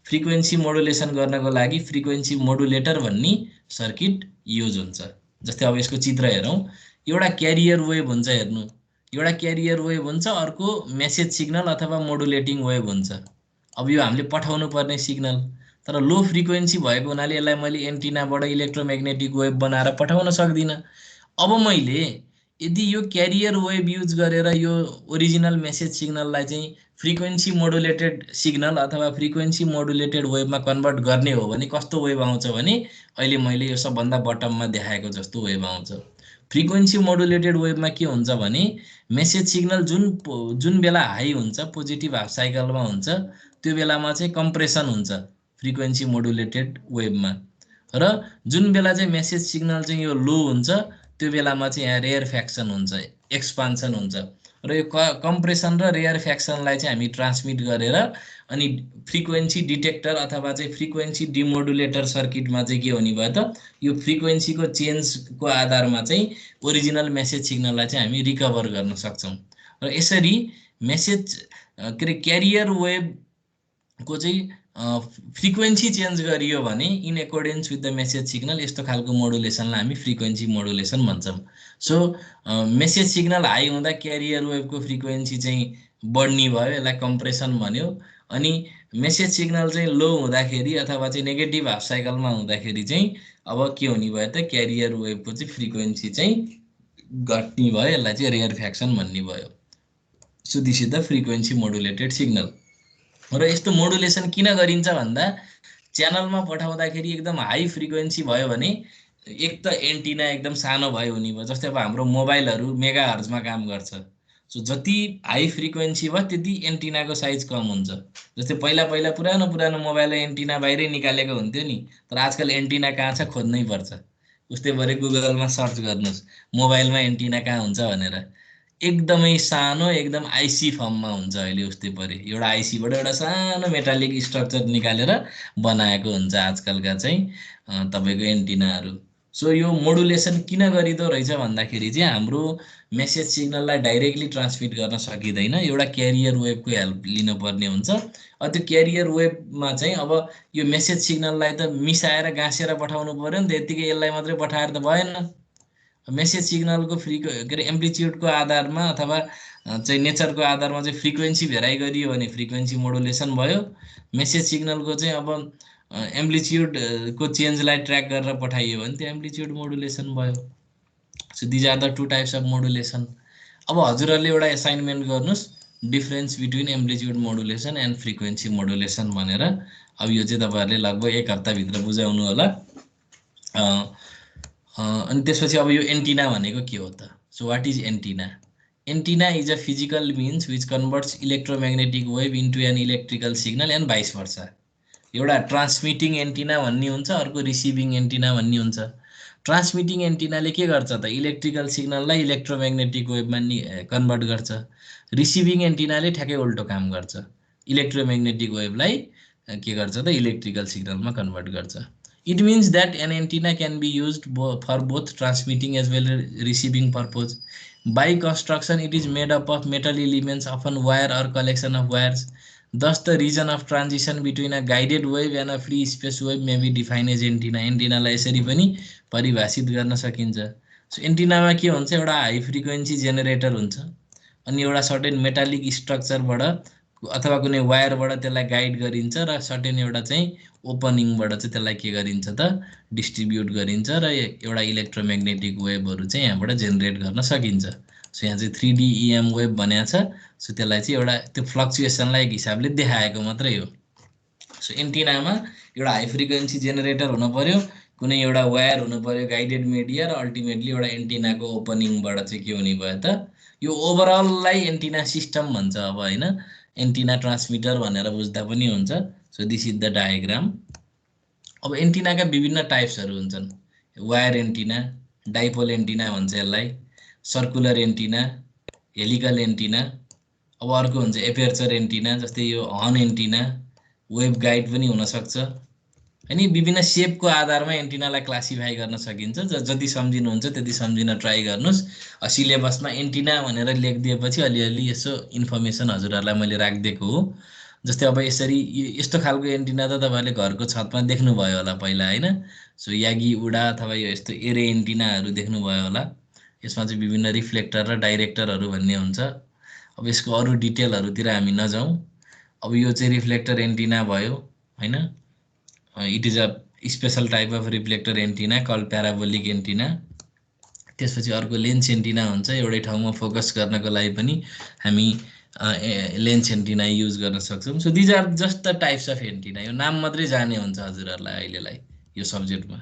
फ्रिक्वेन्सी मोडुलेसन गर्नको लागि फ्रिक्वेन्सी मोडुलेटर भन्ने सर्किट युज हुन्छ। जस्तै अब यसको चित्र हेरौँ, एउटा क्यारियर वेभ हुन्छ, हेर्नु एउटा क्यारियर वेभ हुन्छ, अर्को मेसेज सिग्नल अथवा मोडुलेटिङ वेभ हुन्छ। अब यो हामीले पठाउनु पर्ने सिग्नल, तर लो फ्रिक्वेन्सी भएको हुनाले यसलाई मैले एन्टिनाबाट इलेक्ट्रोम्याग्नेटिक वेभ बनाएर पठाउन सक्दिनँ। अब मैले यदि यो क्यारियर वेभ युज गरेर यो ओरिजिनल मेसेज सिग्नललाई चाहिँ फ्रिक्वेन्सी मोडुलेटेड सिग्नल अथवा फ्रिक्वेन्सी मोडुलेटेड वेभमा कन्भर्ट गर्ने हो भने कस्तो वेभ आउँछ भने अहिले मैले यो सबभन्दा बटममा देखाएको जस्तो वेभ आउँछ। फ्रिक्वेन्सी मोडुलेटेड वेभमा के हुन्छ भने मेसेज सिग्नल जुन बेला हाई हुन्छ, पोजिटिभ हाफ साइकलमा हुन्छ, त्यो बेलामा चाहिँ कम्प्रेसन हुन्छ फ्रिक्वेन्सी मोडुलेटेड वेभमा, र जुन बेला चाहिँ मेसेज सिग्नल चाहिँ यो लो हुन्छ त्यो बेलामा चाहिँ यहाँ रेयर फ्याक्सन हुन्छ, एक्सपान्सन हुन्छ। र यो कम्प्रेसन र रेयर फ्याक्सनलाई चाहिँ हामी ट्रान्समिट गरेर अनि फ्रिक्वेन्सी डिटेक्टर अथवा चाहिँ फ्रिक्वेन्सी डिमोडुलेटर सर्किटमा चाहिँ के हुने भयो त, यो फ्रिक्वेन्सीको चेन्जको आधारमा चाहिँ ओरिजिनल मेसेज सिग्नललाई चाहिँ हामी रिकभर गर्न सक्छौँ। र यसरी मेसेज के अरे क्यारियर वेभको चाहिँ फ्रिक्वेन्सी चेन्ज गरियो भने in accordance with the message signal, यस्तो खालको मोडुलेसनलाई हामी फ्रिक्वेन्सी मोडुलेसन भन्छौँ। सो मेसेज सिग्नल हाई हुँदा क्यारियर वेभको फ्रिक्वेन्सी चाहिँ बढ्ने भयो, यसलाई कम्प्रेसन भन्यो। अनि मेसेज सिग्नल चाहिँ लो हुँदाखेरि अथवा चाहिँ नेगेटिभ हाफ साइकलमा हुँदाखेरि चाहिँ अब के हुने भयो त, क्यारियर वेभको चाहिँ फ्रिक्वेन्सी चाहिँ घट्ने भयो, यसलाई चाहिँ रेयर फ्याक्सन भन्ने भयो। So this is the frequency modulated signal. र यस्तो मोडुलेसन किन गरिन्छ भन्दा च्यानलमा पठाउँदाखेरि एकदम हाई फ्रिक्वेन्सी भयो भने एक त एन्टिना एकदम सानो भयो हुने भयो। जस्तै अब हाम्रो मोबाइलहरू मेगा हर्जमा काम गर्छ, सो जति हाई फ्रिक्वेन्सी भयो त्यति एन्टिनाको साइज कम हुन्छ। जस्तै पहिला पुरानो मोबाइल एन्टिना बाहिरै निकालेको हुन्थ्यो नि, तर आजकल एन्टिना कहाँ छ खोज्नै पर्छ। उस्तै भरे गुगलमा सर्च गर्नुहोस् मोबाइलमा एन्टिना कहाँ हुन्छ भनेर, एकदमै सानो एकदम आइसी फर्ममा हुन्छ अहिले। उस्तै परे एउटा आइसीबाट एउटा सानो मेटालिक स्ट्रक्चर निकालेर बनाएको हुन्छ आजकलका चाहिँ तपाईँको एन्टिनाहरू। सो यो मोडुलेसन किन गरिदो रहेछ भन्दाखेरि चाहिँ हाम्रो मेसेज सिग्नललाई डाइरेक्टली ट्रान्समिट गर्न सकिँदैन, एउटा क्यारियर वेभको हेल्प लिनुपर्ने हुन्छ। त्यो क्यारियर वेभमा चाहिँ अब यो मेसेज सिग्नललाई त मिसाएर गाँसेर पठाउनु पर्यो नि त, यतिकै यसलाई मात्रै पठाएर त भएन। मेसेज सिग्नलको के अरे एम्प्लिट्युडको आधारमा अथवा चाहिँ नेचरको आधारमा चाहिँ फ्रिक्वेन्सी भेराइ गरियो भने फ्रिक्वेन्सी मोडुलेसन भयो। मेसेज सिग्नलको चाहिँ अब एम्प्लिट्युडको चेन्जलाई ट्र्याक गरेर पठाइयो भने त्यो एम्प्लिट्युड मोडुलेसन भयो। So these are the two types of modulation. अब हजुरहरूले एउटा असाइनमेन्ट गर्नुहोस् difference between amplitude modulation and frequency modulation भनेर। अब यो चाहिँ तपाईँहरूले लगभग 1 हप्ताभित्र बुझाउनु होला। अनि त्यसपछि अब यो एन्टिना भनेको के हो त? So what is antenna? Antenna is a physical means which converts electromagnetic wave into an electrical signal and vice versa. एउटा ट्रान्समिटिङ एन्टिना भन्ने हुन्छ, अर्को रिसिभिङ एन्टिना भन्ने हुन्छ। ट्रान्समिटिङ एन्टिनाले के गर्छ त? इलेक्ट्रिकल सिग्नललाई इलेक्ट्रोम्याग्नेटिक वेभमा कन्भर्ट गर्छ। रिसिभिङ एन्टिनाले ठ्याक्कै उल्टो काम गर्छ, इलेक्ट्रोम्याग्नेटिक वेभलाई के गर्छ त? इलेक्ट्रिकल सिग्नलमा कन्भर्ट गर्छ। It means that an antenna can be used for both transmitting as well as receiving purpose. By construction, it is made up of metal elements, often wire or collection of wires. Thus, the region of transition between a guided wave and a free space wave may be defined as antenna. Antenna लाई यसरी पनि परिभाषित गर्न सकिन्छ। सो एन्टिनामा के हुन्छ? एउटा हाई फ्रिक्वेन्सी जेनेरेटर हुन्छ, अनि एउटा सर्टेन मेटालिक स्ट्रक्चरबाट अथवा कुनै वायरबाट त्यसलाई गाइड गरिन्छ र सर्टेन एउटा चाहिँ ओपनिङबाट चाहिँ त्यसलाई के गरिन्छ त? डिस्ट्रिब्युट गरिन्छ र एउटा इलेक्ट्रोम्याग्नेटिक वेभहरू चाहिँ यहाँबाट जेनेरेट गर्न सकिन्छ। सो यहाँ चाहिँ 3D EM वेभ भनेको छ। सो त्यसलाई चाहिँ एउटा त्यो फ्लक्चुएसनलाई एक हिसाबले देखाएको मात्रै हो। सो एन्टिनामा एउटा हाई फ्रिक्वेन्सी जेनेरेटर हुनु पर्यो, कुनै एउटा वायर हुनु पर्यो गाइडेड मिडिया, र अल्टिमेटली एउटा एन्टिनाको ओपनिङबाट चाहिँ के हुने भयो त? यो ओभरअललाई एन्टिना सिस्टम भन्छ अब हैन, एन्टिना ट्रान्समिटर भनेर बुझ्दा पनि हुन्छ। So this is the diagram. अब एन्टिनाका विभिन्न टाइप्सहरू हुन्छन्। वायर एन्टिना, डाइपोल एन्टिना भन्छ यसलाई, सर्कुलर एन्टिना, हेलिकल एन्टिना। अब अर्को हुन्छ एपेर्चर एन्टिना, जस्तै यो हर्न एन्टिना, वेभ गाइड पनि हुनसक्छ हैन। विभिन्न सेपको आधारमा एन्टिनालाई क्लासिफाई गर्न सकिन्छ। जति सम्झिनुहुन्छ त्यति सम्झिन ट्राई गर्नुहोस्। सिलेबसमा एन्टिना भनेर लेखिदिएपछि अलिअलि यसो इन्फर्मेसन हजुरहरूलाई मैले राखिदिएको हो। जस्तै अब यसरी यस्तो खालको एन्टिना त तपाईँहरूले घरको छतमा देख्नुभयो होला पहिला हैन। सो यागी उडा अथवा यो यस्तो एरे एन्टिनाहरू देख्नुभयो होला। यसमा चाहिँ विभिन्न रिफ्लेक्टर र डाइरेक्टरहरू भन्ने हुन्छ। अब यसको अरू डिटेलहरूतिर हामी नजाउँ। अब यो चाहिँ रिफ्लेक्टर एन्टिना भयो हैन। It is a special type of reflector antenna called parabolic antenna. त्यसपछि अर्को लेन्स एन्टिना हुन्छ। एउटै ठाउँमा फोकस गर्नको लागि पनि हामी लेन्स एन्टिना युज गर्न सक्छौँ। So these are just the types of antenna. यो नाम मात्रै जाने हुन्छ हजुरहरूलाई अहिलेलाई यो सब्जेक्टमा,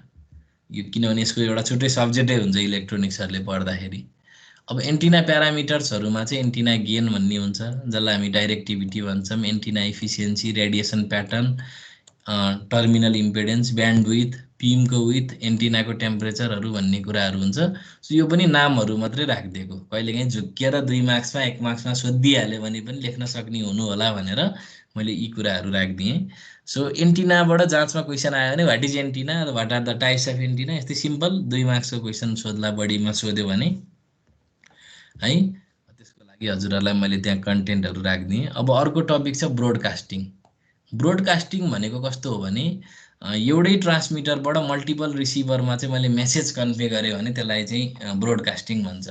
यो किनभने यसको एउटा छुट्टै सब्जेक्टै हुन्छ इलेक्ट्रोनिक्सहरूले पढ्दाखेरि। अब एन्टिना प्यारामिटर्सहरूमा चाहिँ एन्टिना गेन भन्ने हुन्छ, जसलाई हामी डाइरेक्टिभिटी भन्छौँ, antenna efficiency, radiation pattern, terminal impedance, bandwidth, पिमको विथ, एन्टिनाको टेम्परेचरहरू भन्ने कुराहरू हुन्छ। सो यो पनि नामहरू मात्रै राखिदिएको, कहिलेकाहीँ झुक्किएर 2 मार्क्समा 1 मार्क्समा सोधिहाल्यो भने पनि लेख्न सक्ने हुनु होला भनेर मैले यी कुराहरू राखिदिएँ। सो एन्टिनाबाट जाँचमा क्वेसन आयो भने what is antenna, what are the types of antenna, यस्तै सिम्पल 2 मार्क्सको क्वेसन सोध्ला बढीमा सोध्यो भने है। त्यसको लागि हजुरहरूलाई मैले त्यहाँ कन्टेन्टहरू राखिदिएँ। अब अर्को टपिक छ ब्रोडकास्टिङ। ब्रोडकास्टिङ भनेको कस्तो हो भने एउटै ट्रान्समिटरबाट मल्टिपल रिसिभरमा चाहिँ मैले मेसेज कन्भे गरेँ भने त्यसलाई चाहिँ ब्रोडकास्टिङ भन्छ।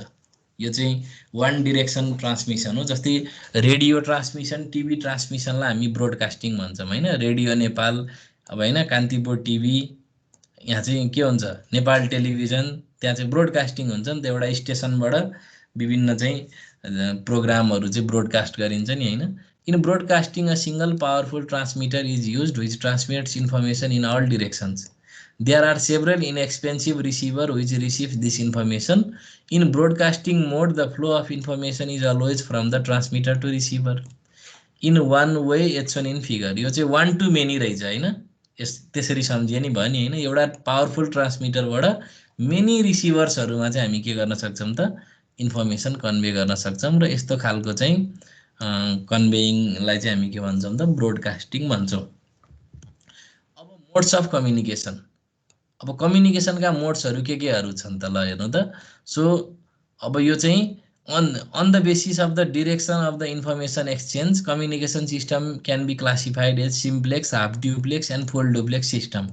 यो चाहिँ वान डिरेक्सन ट्रान्समिसन हो। जस्तै रेडियो ट्रान्समिसन, टिभी ट्रान्समिसनलाई हामी ब्रोडकास्टिङ भन्छौँ हैन। रेडियो नेपाल अब हैन, कान्तिपुर टिभी, यहाँ चाहिँ के हुन्छ नेपाल टेलिभिजन, त्यहाँ चाहिँ ब्रोडकास्टिङ हुन्छ नि त। एउटा स्टेसनबाट विभिन्न चाहिँ प्रोग्रामहरू चाहिँ ब्रोडकास्ट गरिन्छ नि हैन। In broadcasting, a single powerful transmitter is used which transmits information in all directions. There are several inexpensive receivers which receive this information. In broadcasting mode, the flow of information is always from the transmitter to receiver. In one way, it's shown in figure. यो चाहिँ 1 to many रहेछ हैन। त्यसरी सम्झिए नि भयो नि हैन। एउटा पावरफुल ट्रान्समिटरबाट मेनी रिसिभर्सहरूमा चाहिँ हामी के गर्न सक्छौँ त? इन्फर्मेसन कन्भे गर्न सक्छौँ। र यस्तो खालको चाहिँ कन्भेइङलाई चाहिँ हामी के भन्छौँ त? ब्रोडकास्टिङ भन्छौँ। अब मोड्स अफ कम्युनिकेसन। अब कम्युनिकेसनका मोड्सहरू केहरू छन् त? ल हेर्नु त। सो अब यो चाहिँ on the basis of the direction of the information exchange, communication system can be classified as simplex, half duplex and full duplex system.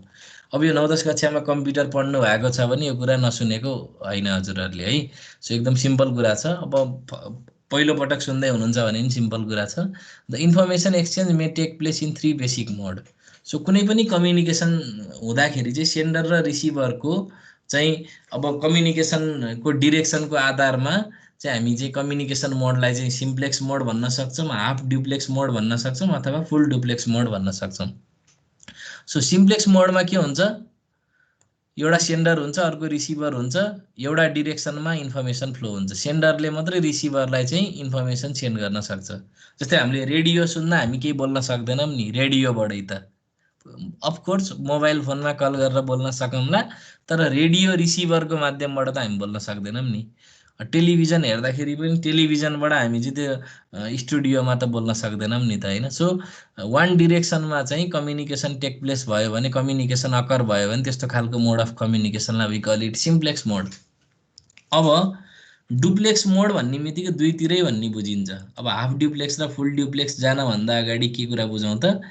अब यो 9-10 कक्षामा कम्प्युटर पढ्नु भएको छ भने यो कुरा नसुनेको होइन हजुरहरूले है। सो एकदम सिम्पल कुरा छ। अब पहिलो पटक सुन्दै हुनुहुन्छ भने नि सिम्पल कुरा छ। The information exchange may take place in 3 basic mode. So कुनै पनि कम्युनिकेसन हुँदाखेरि चाहिँ सेन्डर र रिसिभरको चाहिँ अब कम्युनिकेसनको डिरेक्सनको आधारमा चाहिँ हामी चाहिँ कम्युनिकेसन मोडलाई चाहिँ सिम्प्लेक्स मोड भन्न सक्छौँ, हाफ ड्युप्लेक्स मोड भन्न सक्छौँ अथवा फुल डुप्लेक्स मोड भन्न सक्छौँ। सो सिम्प्लेक्स मोडमा के हुन्छ, एउटा सेन्डर हुन्छ, अर्को रिसिभर हुन्छ, एउटा डिरेक्सनमा इन्फर्मेसन फ्लो हुन्छ। सेन्डरले मात्रै रिसिभरलाई चाहिँ इन्फर्मेसन सेन्ड गर्न सक्छ। जस्तै हामीले रेडियो सुन्दा हामी केही बोल्न सक्दैनौँ नि रेडियोबाटै त। अफकोर्स मोबाइल फोनमा कल गरेर बोल्न सकौँला, तर रेडियो रिसिभरको माध्यमबाट त हामी बोल्न सक्दैनौँ नि। टेलिभिजन हेर्दाखेरि पनि टेलिभिजनबाट हामी चाहिँ त्यो स्टुडियोमा त बोल्न सक्दैनौँ नि त होइन। सो वान डिरेक्सनमा चाहिँ कम्युनिकेसन टेक प्लेस भयो भने, कम्युनिकेसन अकर भयो भने त्यस्तो खालको मोड अफ कम्युनिकेसनलाई we call it simplex mode. अब डुप्लेक्स मोड भन्ने बित्तिकै दुईतिरै भन्ने बुझिन्छ। अब हाफ ड्युप्लेक्स र फुल ड्युप्लेक्स जानभन्दा अगाडि के कुरा बुझौँ त,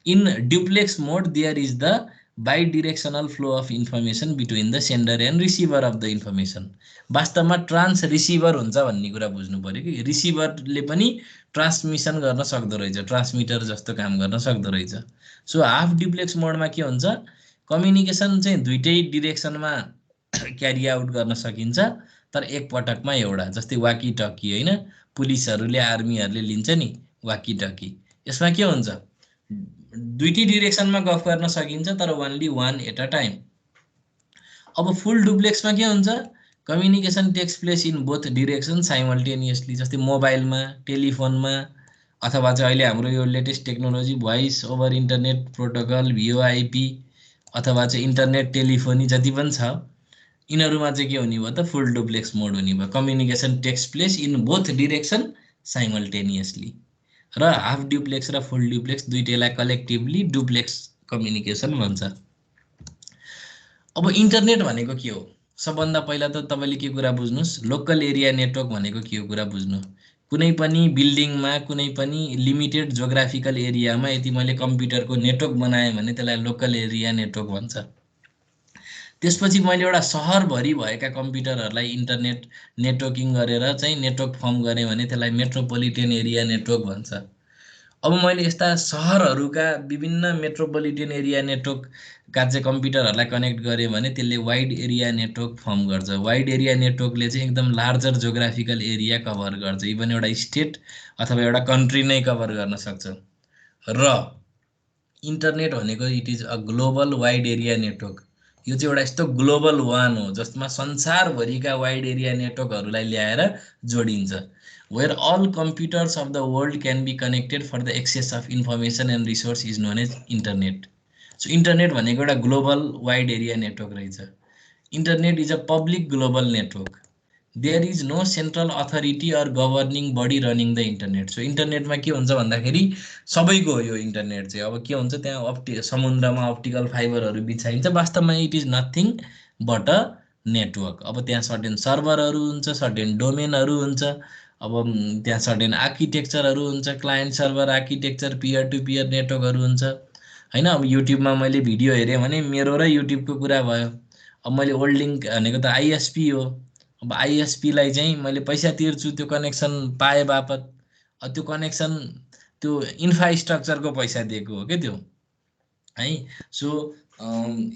in duplex mode there is the bidirectional flow of information between the sender and receiver of the information. वास्तवमा ट्रान्स रिसिभर हुन्छ भन्ने कुरा बुझ्नु पर्यो कि रिसिभरले पनि ट्रान्समिसन गर्न सक्दो रहेछ, ट्रान्समिटर जस्तो काम गर्न सक्दो रहेछ। सो हाफ ड्युप्लेक्स मोडमा के हुन्छ, कम्युनिकेसन चाहिँ दुईटै डिरेक्सनमा क्यारी आउट गर्न सकिन्छ, तर एक पटकमा एउटा। जस्तै वाकी टकी होइन, पुलिसहरूले आर्मीहरूले लिन्छ नि वाकी टकी। यसमा के हुन्छ, दुईटै डिरेक्सनमा गफ गर्न सकिन्छ तर only one at a time. अब फुल डुप्लेक्समा के हुन्छ, communication takes place in both direction simultaneously. जस्तै मोबाइलमा, टेलिफोनमा अथवा चाहिँ अहिले हाम्रो यो latest technology voice over internet protocol VoIP अथवा चाहिँ इन्टरनेट टेलिफोनी जति पनि छ, यिनीहरूमा चाहिँ के हुने भयो त, फुल डुप्लेक्स मोड हुने भयो। Communication takes place in both direction simultaneously. र हाफ ड्युप्लेक्स र फुल ड्युप्लेक्स दुईटैलाई कलेक्टिभली डुप्लेक्स कम्युनिकेसन भन्छ। अब इन्टरनेट भनेको के हो, सबभन्दा पहिला त तपाईँले के कुरा बुझ्नुहोस्, लोकल एरिया नेटवर्क भनेको के हो कुरा बुझ्नु। कुनै पनि बिल्डिङमा, कुनै पनि लिमिटेड जोग्राफिकल एरियामा यदि मैले कम्प्युटरको नेटवर्क बनाएँ भने त्यसलाई लोकल एरिया नेटवर्क भन्छ। त्यसपछि मैले एउटा सहरभरि भएका कम्प्युटरहरूलाई इन्टरनेट नेटवर्किङ गरेर चाहिँ नेटवर्क फर्म गरेँ भने त्यसलाई मेट्रोपोलिटन एरिया नेटवर्क भन्छ। अब मैले यस्ता सहरहरूका विभिन्न मेट्रोपोलिटन एरिया नेटवर्कका चाहिँ कम्प्युटरहरूलाई कनेक्ट गरेँ भने त्यसले वाइड एरिया नेटवर्क फर्म गर्छ। वाइड एरिया नेटवर्कले चाहिँ एकदम लार्जर जोग्राफिकल एरिया कभर गर्छ, इभन एउटा स्टेट अथवा एउटा कन्ट्री नै कभर गर्न सक्छ। र इन्टरनेट भनेको it is a global wide area network. यो चाहिँ एउटा यस्तो ग्लोबल वान हो जसमा संसारभरिका वाइड एरिया नेटवर्कहरूलाई ल्याएर जोडिन्छ। Where all computers of the world can be connected for the access of information and resource is known as internet. So internet भनेको एउटा ग्लोबल वाइड एरिया नेटवर्क रहेछ। Internet is a public global network. There is no central authority or governing body running the internet. So इन्टरनेटमा के हुन्छ भन्दाखेरि सबैको हो यो इन्टरनेट चाहिँ। अब के हुन्छ, त्यहाँ समुद्रमा अप्टिकल फाइबरहरू बिछाइन्छ, वास्तवमा it is nothing but a network. अब त्यहाँ सर्टेन सर्भरहरू हुन्छ, सर्टेन डोमेनहरू हुन्छ, अब त्यहाँ सर्टेन आर्किटेक्चरहरू हुन्छ, client server architecture, peer to peer नेटवर्कहरू हुन्छ होइन। अब युट्युबमा मैले भिडियो हेरेँ भने मेरो र युट्युबको कुरा भयो। अब मैले ओल्ड लिङ्क भनेको त ISP हो। अब ISPलाई चाहिँ मैले पैसा तिर्छु त्यो कनेक्सन पाए बापत। त्यो कनेक्सन त्यो इन्फ्रास्ट्रक्चरको पैसा दिएको हो क्या त्यो है। सो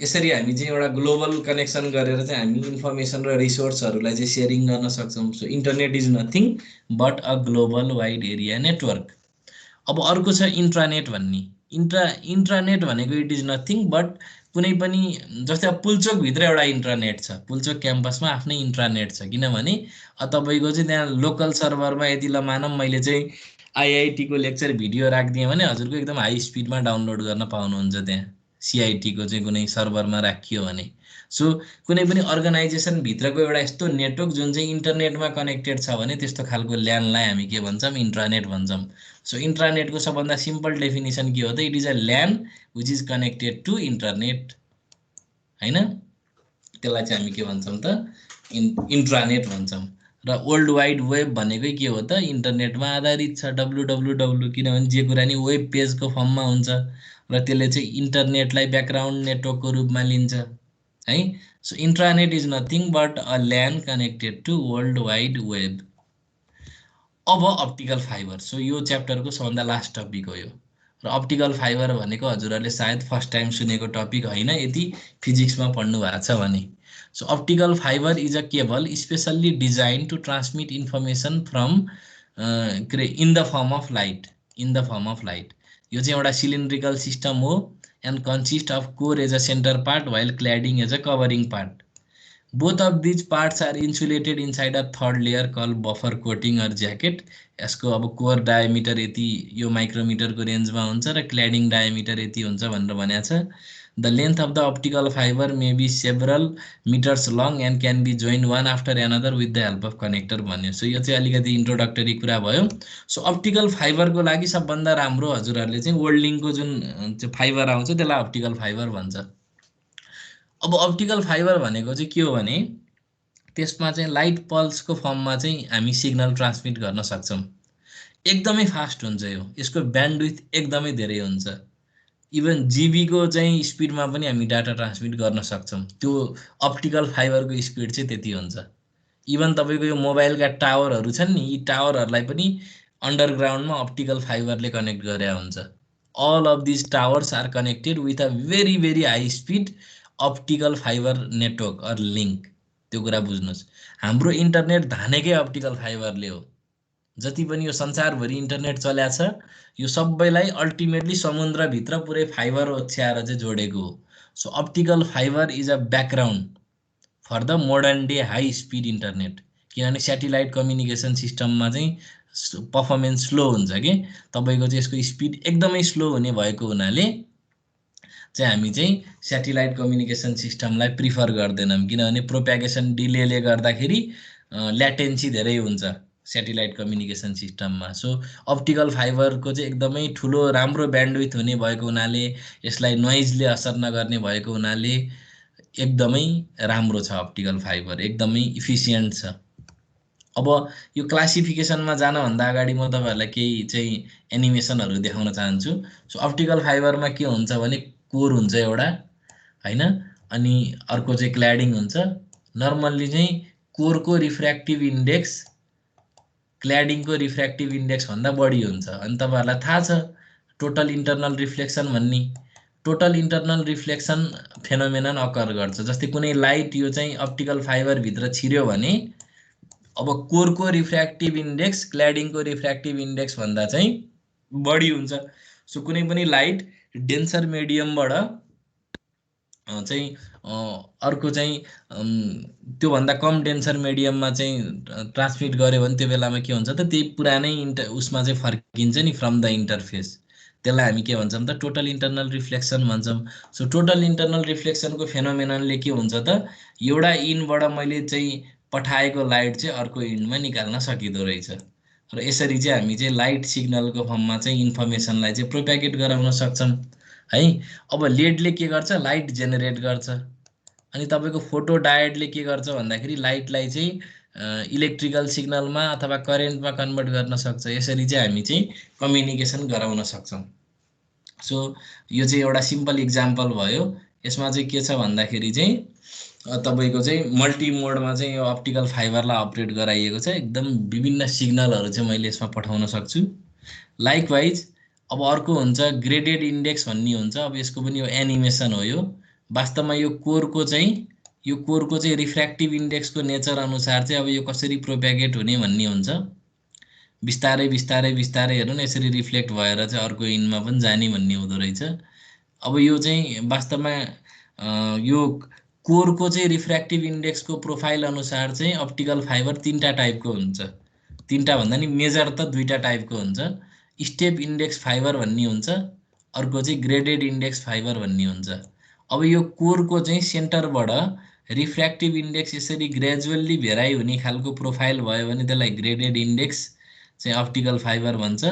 यसरी हामी चाहिँ एउटा ग्लोबल कनेक्सन गरेर चाहिँ हामी इन्फर्मेसन र रिसोर्सहरूलाई चाहिँ सेयरिङ गर्न सक्छौँ। So internet is nothing but a global wide area network. अब अर्को छ इन्ट्रानेट भन्ने। इन्ट्रानेट भनेको इट इज नथिङ बट कुनै पनि, जस्तै अब पुल्चोकभित्र एउटा इन्ट्रानेट छ, पुल्चोक क्याम्पसमा आफ्नै इन्ट्रानेट छ, किनभने तपाईँको चाहिँ त्यहाँ लोकल सर्भरमा यदि ल मानौँ मैले चाहिँ IIT को लेक्चर भिडियो राखिदिएँ भने हजुरको एकदम हाई स्पिडमा डाउनलोड गर्न पाउनुहुन्छ त्यहाँ CIT को चाहिँ कुनै सर्भरमा राखियो भने। सो कुनै पनि अर्गनाइजेसन भित्रको एउटा यस्तो नेटवर्क जुन चाहिँ इन्टरनेटमा कनेक्टेड छ भने त्यस्तो खालको ल्यानलाई हामी के भन्छौँ, इन्ट्रानेट भन्छौँ। सो इन्ट्रानेटको सबभन्दा सिम्पल डेफिनेसन के हो त, it is a LAN which is connected to internet होइन। त्यसलाई चाहिँ हामी के भन्छौँ त, इन्ट्रानेट भन्छौँ। र वर्ल्ड वाइड वेब भनेकै के हो त इन्टरनेटमा आधारित छ www किनभने जे कुरा नि वेब पेजको फर्ममा हुन्छ र त्यसले चाहिँ इन्टरनेटलाई ब्याकग्राउन्ड नेटवर्कको रूपमा लिन्छ है so intranet is nothing but a LAN connected to world wide web अब अप्टिकल फाइबर सो यो च्याप्टरको सबभन्दा लास्ट टपिक हो यो र अप्टिकल फाइबर भनेको हजुरहरूले सायद फर्स्ट टाइम सुनेको टपिक होइन यदि फिजिक्समा पढ्नु भएको छ भने so optical fibre is a cable specially design to transmit information from in the form of light यो चाहिँ एउटा सिलिन्ड्रिकल सिस्टम हो and consist of core as a centre part while cladding as a covering part both of these parts are insulated inside a third layer call buffer coating or jacket यसको अब कोर डायमिटर यति यो माइक्रोमिटरको रेन्जमा हुन्छ र क्ल्याडिङ डायमिटर यति हुन्छ भनेर भनेको छ the length of the optical fibre may be several metres long and can be join one after another with the help of connector भन्यो सो यो चाहिँ अलिकति इन्ट्रोडक्टरी कुरा भयो सो अप्टिकल फाइबरको लागि सबभन्दा राम्रो हजुरहरूले चाहिँ वर्ल्डिङको जुन फाइबर आउँछ त्यसलाई अप्टिकल फाइबर भन्छ अब अप्टिकल फाइबर भनेको चाहिँ के हो भने त्यसमा चाहिँ लाइट पल्सको फर्ममा चाहिँ हामी सिग्नल ट्रान्समिट गर्न सक्छौँ एकदमै फास्ट हुन्छ यो यसको ब्यान्डविड्थ एकदमै धेरै हुन्छ इभन जिबीको चाहिँ स्पिडमा पनि हामी डाटा ट्रान्समिट गर्न सक्छौँ त्यो अप्टिकल फाइबरको स्पिड चाहिँ त्यति हुन्छ इभन तपाईँको यो मोबाइलका टावरहरू छन् नि यी टावरहरूलाई पनि अन्डरग्राउन्डमा अप्टिकल फाइबरले कनेक्ट गरे हुन्छ all of these towers are connected with a very very high speed optical fibre network or link त्यो कुरा बुझ्नुहोस् हाम्रो इन्टरनेट धानेकै अप्टिकल फाइबरले हो जति पनि यो संसारभरि इन्टरनेट चल्या छ यो सबैलाई अल्टिमेटली समुद्रभित्र पुरै फाइबर ओछ्याएर चाहिँ जोडेको हो so optical fibre is a background for the modern day high speed internet किनभने सेटेलाइट कम्युनिकेसन सिस्टममा चाहिँ पर्फर्मेन्स स्लो हुन्छ कि तपाईँको चाहिँ यसको स्पिड एकदमै स्लो हुने भएको हुनाले चाहिँ हामी चाहिँ सेटेलाइट कम्युनिकेसन सिस्टमलाई प्रिफर गर्दैनौँ किनभने प्रोप्यागेसन डिलेले गर्दाखेरि ल्याटेन्सी धेरै हुन्छ सेटेलाइट कम्युनिकेसन सिस्टममा सो अप्टिकल फाइबरको चाहिँ एकदमै ठुलो राम्रो ब्यान्डविड्थ हुने भएको हुनाले यसलाई नोइजले असर नगर्ने भएको हुनाले एकदमै राम्रो छ अप्टिकल फाइबर एकदमै इफिसियन्ट छ अब यो क्लासिफिकेसनमा जानभन्दा अगाडि म तपाईँहरूलाई केही चाहिँ एनिमेसनहरू देखाउन चाहन्छु सो अप्टिकल फाइबरमा के हुन्छ भने कोर हुन्छ एउटा हैन अनि अर्को चाहिँ क्ल्याडिङ हुन्छ नर्मल्ली चाहिँ कोरको रिफ्र्याक्टिभ इन्डेक्स क्ल्याडिङको रिफ्र्याक्टिभ इन्डेक्स भन्दा बढी हुन्छ अनि तपाईहरुलाई थाहा छ टोटल इन्टरनल रिफ्लेक्सन भन्ने total internal reflection phenomenon occur गर्छ जस्तै कुनै लाइट यो चाहिँ अप्टिकल फाइबर भित्र छिर्यो भने अब कोरको रिफ्र्याक्टिभ इन्डेक्स क्ल्याडिङको रिफ्र्याक्टिभ इन्डेक्स भन्दा चाहिँ बढी हुन्छ सो कुनै पनि लाइट डेन्सर मिडियमबाट चाहिँ अर्को चाहिँ त्यो भन्दा कम डेन्सर मिडियममा चाहिँ ट्रान्समिट गर्यो भने त्यो बेलामा के हुन्छ त त्यही पुरानै उसमा चाहिँ फर्किन्छ नि फ्रम द इन्टरफेस त्यसलाई हामी के भन्छौँ त टोटल इन्टरनल रिफ्लेक्सन भन्छौँ सो टोटल इन्टरनल रिफ्लेक्सनको फेनोमेननले के हुन्छ त एउटा इनबाट मैले चाहिँ पठाएको लाइट चाहिँ अर्को इन्डमा निकाल्न सकिदो रहेछ र यसरी चाहिँ हामी चाहिँ लाइट सिग्नलको फर्ममा चाहिँ इन्फर्मेसनलाई चाहिँ प्रोप्यागेट गराउन सक्छौं है अब लेडले के गर्छ लाइट जेनेरेट गर्छ अनि तपाईको फोटो डायोडले के गर्छ भन्दाखेरि लाइटलाई चाहिँ इलेक्ट्रिकल सिग्नलमा अथवा करेन्टमा कन्भर्ट गर्न सक्छ यसरी चाहिँ हामी चाहिँ कम्युनिकेसन गराउन सक्छौं सो यो चाहिँ एउटा सिम्पल एक्जाम्पल भयो यसमा चाहिँ के छ भन्दाखेरि चाहिँ तपाईको चाहिँ मल्टी मोडमा चाहिँ यो अप्टिकल फाइबरलाई अपरेट गराइएको छ एकदम विभिन्न सिग्नलहरु चाहिँ मैले यसमा पठाउन सक्छु लाइकवाइज अब अर्को हुन्छ ग्रेडेड इन्डेक्स भन्ने हुन्छ अब यसको पनि यो एनिमेसन हो यो वास्तवमा यो कोरको चाहिँ रिफ्र्याक्टिभ इन्डेक्सको नेचर अनुसार चाहिँ अब यो कसरी प्रोप्यागेट हुने भन्ने हुन्छ बिस्तारै बिस्तारै बिस्तारै हेर्नु न यसरी रिफ्लेक्ट भएर चाहिँ अर्को इनमा पनि जाने भन्ने हुँदो रहेछ अब यो चाहिँ वास्तवमा यो कोरको चाहिँ रिफ्र्याक्टिभ इन्डेक्सको प्रोफाइल अनुसार चाहिँ अप्टिकल फाइबर तीनटा टाइपको हुन्छ तीनटा भन्दा नि मेजर त दुईटा टाइपको हुन्छ स्टेप इन्डेक्स फाइबर भन्ने हुन्छ अर्को चाहिँ ग्रेडेड इन्डेक्स फाइबर भन्ने हुन्छ अब यो कोरको चाहिँ सेन्टरबाट रिफ्र्याक्टिभ इन्डेक्स यसरी ग्रेजुअली भेराइ हुने खालको प्रोफाइल भयो भने त्यसलाई ग्रेडेड इन्डेक्स चाहिँ अप्टिकल फाइबर भन्छ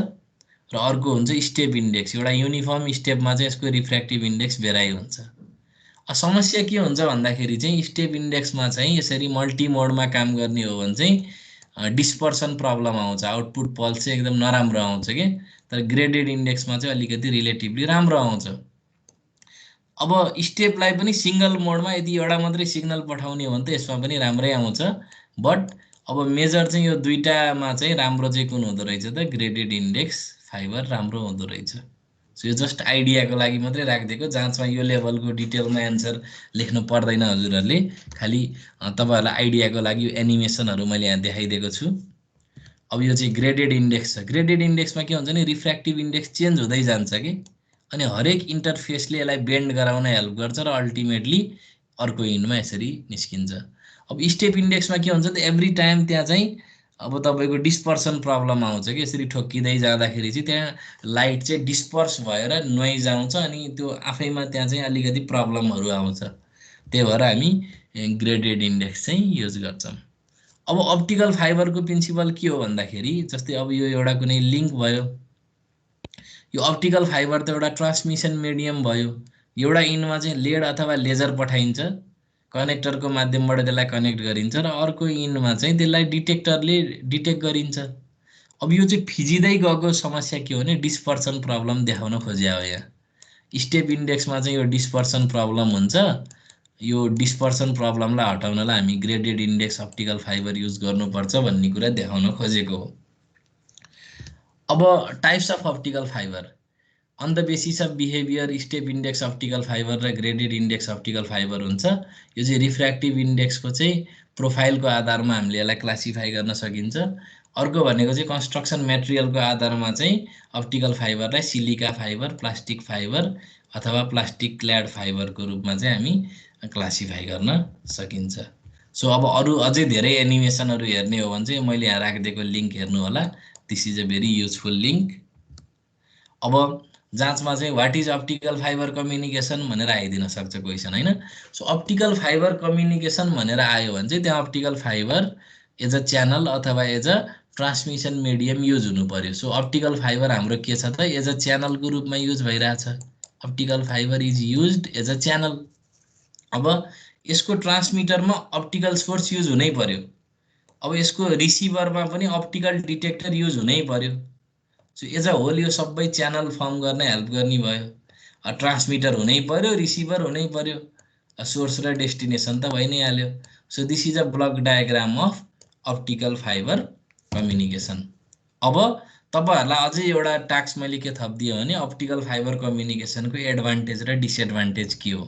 र अर्को हुन्छ स्टेप इन्डेक्स एउटा युनिफर्म स्टेपमा चाहिँ यसको रिफ्र्याक्टिभ इन्डेक्स भेराइ हुन्छ समस्या के हुन्छ भन्दाखेरि चाहिँ स्टेप इन्डेक्समा चाहिँ यसरी मल्टी मोडमा काम गर्ने हो भने चाहिँ डिस्पर्सन प्रब्लम आउँछ, आउटपुट पल्स चाहिँ एकदम नराम्रो आउँछ के, तर ग्रेडेड इन्डेक्समा चाहिँ अलिकति रिलेटिभली राम्रो आउँछ। अब स्टेपलाई पनि सिंगल मोडमा यदि एउटा मात्रै सिग्नल पठाउने हो भने त यसमा पनि राम्रै आउँछ, बट अब मेजर चाहिँ यो दुईटामा चाहिँ राम्रो चाहिँ कुन हुँदो रहेछ त, ग्रेडेड इन्डेक्स फाइबर राम्रो हुँदो रहेछ। सो यो जस्ट आइडियाको लागि मात्रै राखिदिएको, जाँचमा यो लेभलको डिटेलमा एन्सर लेख्नु पर्दैन हजुरहरूले, खालि तपाईँहरूलाई आइडियाको लागि यो एनिमेसनहरू मैले यहाँ देखाइदिएको छु। अब यो चाहिँ ग्रेडेड इन्डेक्स छ। ग्रेडेड इन्डेक्समा के हुन्छ भने रिफ्र्याक्टिभ इन्डेक्स चेन्ज हुँदै जान्छ कि, अनि हरेक इन्टरफेसले यसलाई बेन्ड गराउन हेल्प गर्छ र अल्टिमेटली अर्को इन्डमा यसरी निस्किन्छ। अब स्टेप इन्डेक्समा के हुन्छ त, एभ्री टाइम त्यहाँ चाहिँ अब तपाईँको डिस्पर्सन प्रब्लम आउँछ कि, यसरी ठोक्किँदै जाँदाखेरि चाहिँ त्यहाँ लाइट चाहिँ डिस्पर्स भएर नोइज आउँछ, अनि त्यो आफैमा त्यहाँ चाहिँ अलिकति प्रब्लमहरू आउँछ। त्यही भएर हामी ग्रेडेड इन्डेक्स चाहिँ युज गर्छौँ। अब अप्टिकल फाइबरको प्रिन्सिपल के हो भन्दाखेरि, जस्तै अब यो एउटा कुनै लिङ्क भयो, यो अप्टिकल फाइबर त एउटा ट्रान्समिसन मिडियम भयो, एउटा इन्डमा चाहिँ लेड अथवा लेजर पठाइन्छ, कनेक्टरको माध्यमबाट त्यसलाई कनेक्ट गरिन्छ, र अर्को इन्डमा चाहिँ त्यसलाई डिटेक्टरले डिटेक्ट गरिन्छ। अब यो चाहिँ फिजिँदै गएको समस्या के हो भने डिस्पर्सन प्रब्लम देखाउन खोज्या हो। यहाँ स्टेप इन्डेक्समा चाहिँ यो डिस्पर्सन प्रब्लम हुन्छ, यो डिस्पर्सन प्रब्लमलाई हटाउनलाई हामी graded index optical fibre use गर्नुपर्छ भन्ने कुरा देखाउन खोजेको हो। अब types of optical fibre on the basis of behaviour, step index optical fibre र ग्रेडेड इन्डेक्स अप्टिकल फाइबर हुन्छ। यो चाहिँ रिफ्र्याक्टिभ इन्डेक्सको चाहिँ प्रोफाइलको आधारमा हामीले यसलाई क्लासिफाई गर्न सकिन्छ। अर्को भनेको चाहिँ कन्स्ट्रक्सन मेटेरियलको आधारमा चाहिँ अप्टिकल फाइबरलाई सिलिका फाइबर, प्लास्टिक फाइबर अथवा प्लास्टिक क्ल्याड फाइबरको रूपमा चाहिँ हामी क्लासिफाई गर्न सकिन्छ। सो अब अरू अझै धेरै एनिमेसनहरू हेर्ने हो भने चाहिँ मैले यहाँ राखिदिएको लिङ्क हेर्नु होला, this is a very useful link. अब जाँचमा चाहिँ what is optical fibre communication भनेर आइदिन सक्छ क्वेसन हैन। सो अप्टिकल फाइबर कम्युनिकेसन भनेर आयो भने चाहिँ त्यहाँ optical fibre as a channel अथवा as a transmission medium use हुनु पर्यो। सो अप्टिकल फाइबर हाम्रो के छ त, एज अ च्यानलको रूपमा युज भइरहेछ। Optical fibre is used as a channel. अब यसको ट्रान्समिटरमा अप्टिकल सोर्स युज हुनै पर्यो। अब यसको रिसिभरमा पनि अप्टिकल डिटेक्टर युज हुनै पर्यो। सो एज अ होल यो सबै च्यानल फर्म गर्न हेल्प गर्ने भयो। ट्रान्समिटर हुनै पर्यो, रिसिभर हुनै पर्यो, सोर्स र डेस्टिनेसन त भइ नै हाल्यो। So this is a block diagram of optical fibre communication. अब तपाईहरुलाई अझै एउटा टास्क मैले के थप्दिएँ भने अप्टिकल फाइबर कम्युनिकेसनको एडभान्टेज र डिसएडभान्टेज के हो।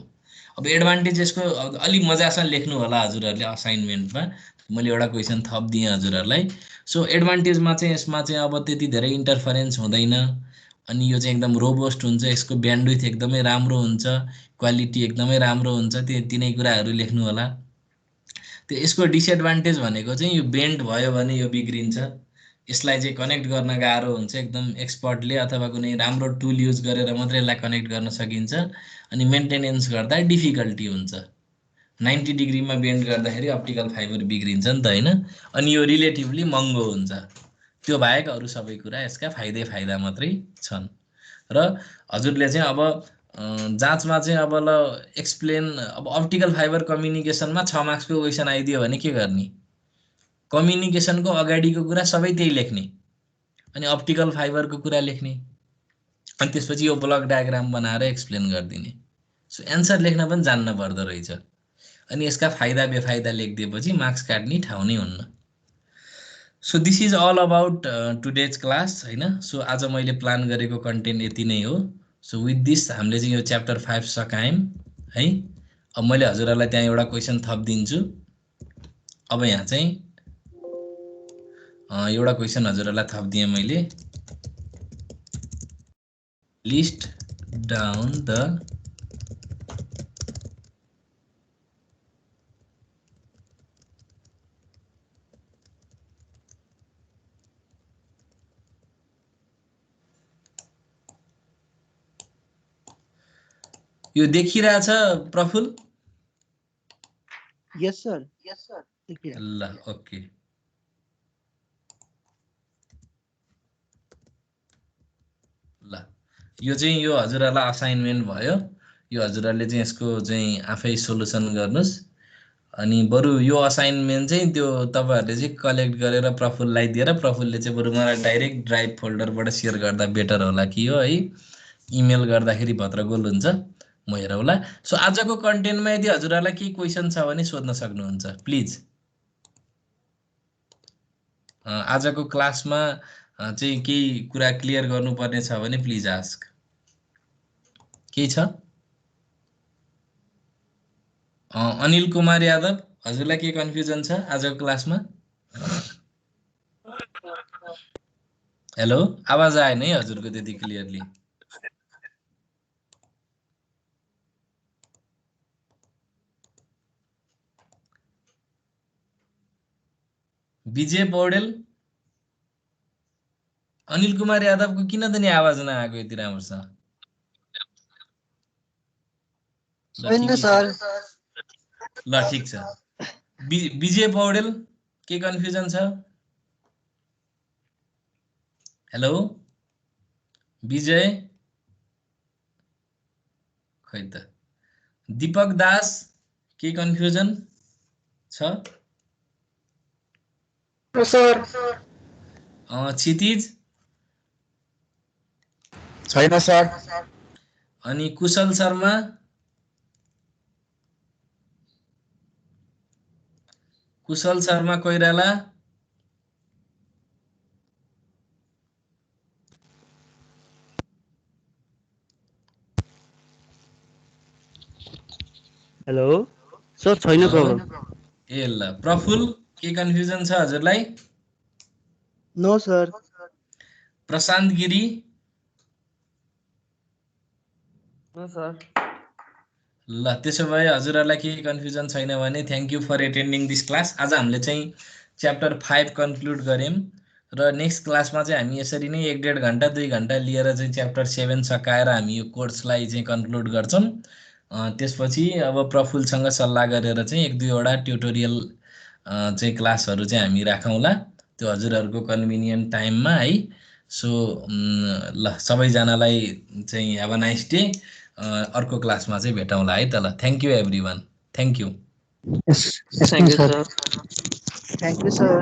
अब एडभान्टेज यसको अलि मजासँग लेख्नु होला हजुरहरूले असाइनमेन्टमा, मैले एउटा क्वेसन थप्दिएँ हजुरहरूलाई। सो एडभान्टेजमा चाहिँ यसमा चाहिँ अब त्यति धेरै इन्टरफरेन्स हुँदैन, अनि यो चाहिँ एकदम रोबस्ट हुन्छ, यसको ब्यान्डविड्थ एकदमै राम्रो हुन्छ, क्वालिटी एकदमै राम्रो हुन्छ, तिनै कुराहरू लेख्नु होला। त्यो यसको डिसएडभान्टेज भनेको चाहिँ यो बेन्ड भयो भने यो बिग्रिन्छ, यसलाई चाहिँ कनेक्ट गर्न गाह्रो हुन्छ, एकदम एक्सपर्टले अथवा कुनै राम्रो टुल युज गरेर मात्रै यसलाई कनेक्ट गर्न सकिन्छ, अनि मेन्टेनेन्स गर्दा डिफिकल्टी हुन्छ। 90 डिग्रीमा बेन्ड गर्दाखेरि अप्टिकल फाइबर बिग्रिन्छ नि त हैन, अनि यो रिलेटिभली महँगो हुन्छ। त्यो बाहेक अरू सबै कुरा यसका फाइदा मात्रै छन्। र हजुरले चाहिँ अब जाँचमा चाहिँ अब ल एक्सप्लेन, अब अप्टिकल फाइबर कम्युनिकेसनमा 6 मार्क्सको क्वेसन आइदियो भने के गर्ने, कम्युनिकेसनको अगाडिको कुरा सबै त्यही लेख्ने, अनि अप्टिकल फाइबरको कुरा लेख्ने, अनि त्यसपछि यो ब्लक डायग्राम बनाएर एक्सप्लेन गरिदिने। सो एन्सर लेख्न पनि जान्न पर्दो रहेछ, अनि यसका फाइदा बेफाइदा लेखिदिएपछि मार्क्स काट्ने ठाउँ नै हुन्न। So this is all about today's class हैन। सो आज मैले प्लान गरेको कन्टेन्ट यति नै हो। सो विथ दिस हामीले चाहिँ यो च्याप्टर 5 सकायौं है। अब मैले हजुरहरूलाई त्यहाँ एउटा क्वेसन थपिदिन्छु। अब यहाँ चाहिँ एउटा क्वेसन हजुरहरूलाई थपिदिएँ मैले, लिस्ट डाउन द यो देखिरहेछ प्रफुल? यस सर देखिरहेछ। ल ओके। ल यो चाहिँ यो हजुरहरूलाई असाइनमेन्ट भयो। यो हजुरहरूले चाहिँ यसको चाहिँ आफै सोलुसन गर्नुस्। अनि बरु यो असाइनमेन्ट चाहिँ त्यो तपाईँहरूले चाहिँ कलेक्ट गरेर प्रफुल्ललाई दिएर प्रफुल्लले चाहिँ बरु मलाई डाइरेक्ट ड्राइभ फोल्डरबाट सेयर गर्दा बेटर होला कि हो है। इमेल गर्दाखेरि भद्रगोल हुन्छ, म हेरौँला। सो आजको कन्टेन्टमा यदि हजुरहरूलाई केही क्वेसन छ भने सोध्न सक्नुहुन्छ प्लिज। आजको क्लासमा चाहिँ केही कुरा क्लियर गर्नुपर्ने छ भने प्लिज आस्क। केही छ? अनिल कुमार यादव, हजुरलाई के कन्फ्युजन छ आजको क्लासमा? हेलो, आवाज आएन है हजुरको त्यति क्लियरली। विजय पौडेल, अनिल कुमार यादवको किन त नि आवाज नआएको यति राम्रोसँग? ल ठिक छ। विजय पौडेल, के कन्फ्युजन छ? हेलो विजय, खै त। दीपक दास, के कन्फ्युजन छ? सर क्षितिज छैन सर। अनि कुशल शर्मा, कुशल शर्मा कोइराला, हेलो सर, छैन प्रब्लम। ए ल। प्रफुल, के कन्फ्युजन छ हजुरलाई? No sir. Prashant Giri, no sir. ल त्यसो भए हजुरहरूलाई केही कन्फ्युजन छैन भने thank you for attending this class. आज हामीले चाहिँ च्याप्टर 5 कन्क्लुड गऱ्यौँ र नेक्स्ट क्लासमा चाहिँ हामी यसरी नै 1.5 घन्टा 2 घन्टा लिएर चाहिँ च्याप्टर 7 सकाएर हामी यो कोर्सलाई चाहिँ कन्क्लुड गर्छौँ। त्यसपछि अब प्रफुल्लसँग सल्लाह गरेर चाहिँ 1-2 वटा ट्युटोरियल चाहिँ क्लासहरू चाहिँ हामी राखौँला, त्यो हजुरहरूको कन्भिनियन्ट टाइममा है। सो ल, सबैजनालाई चाहिँ हेभ अ नाइस डे। अर्को क्लासमा चाहिँ भेटौँला है त ल। Thank you everyone, thank you. Thank you sir. Thank you sir.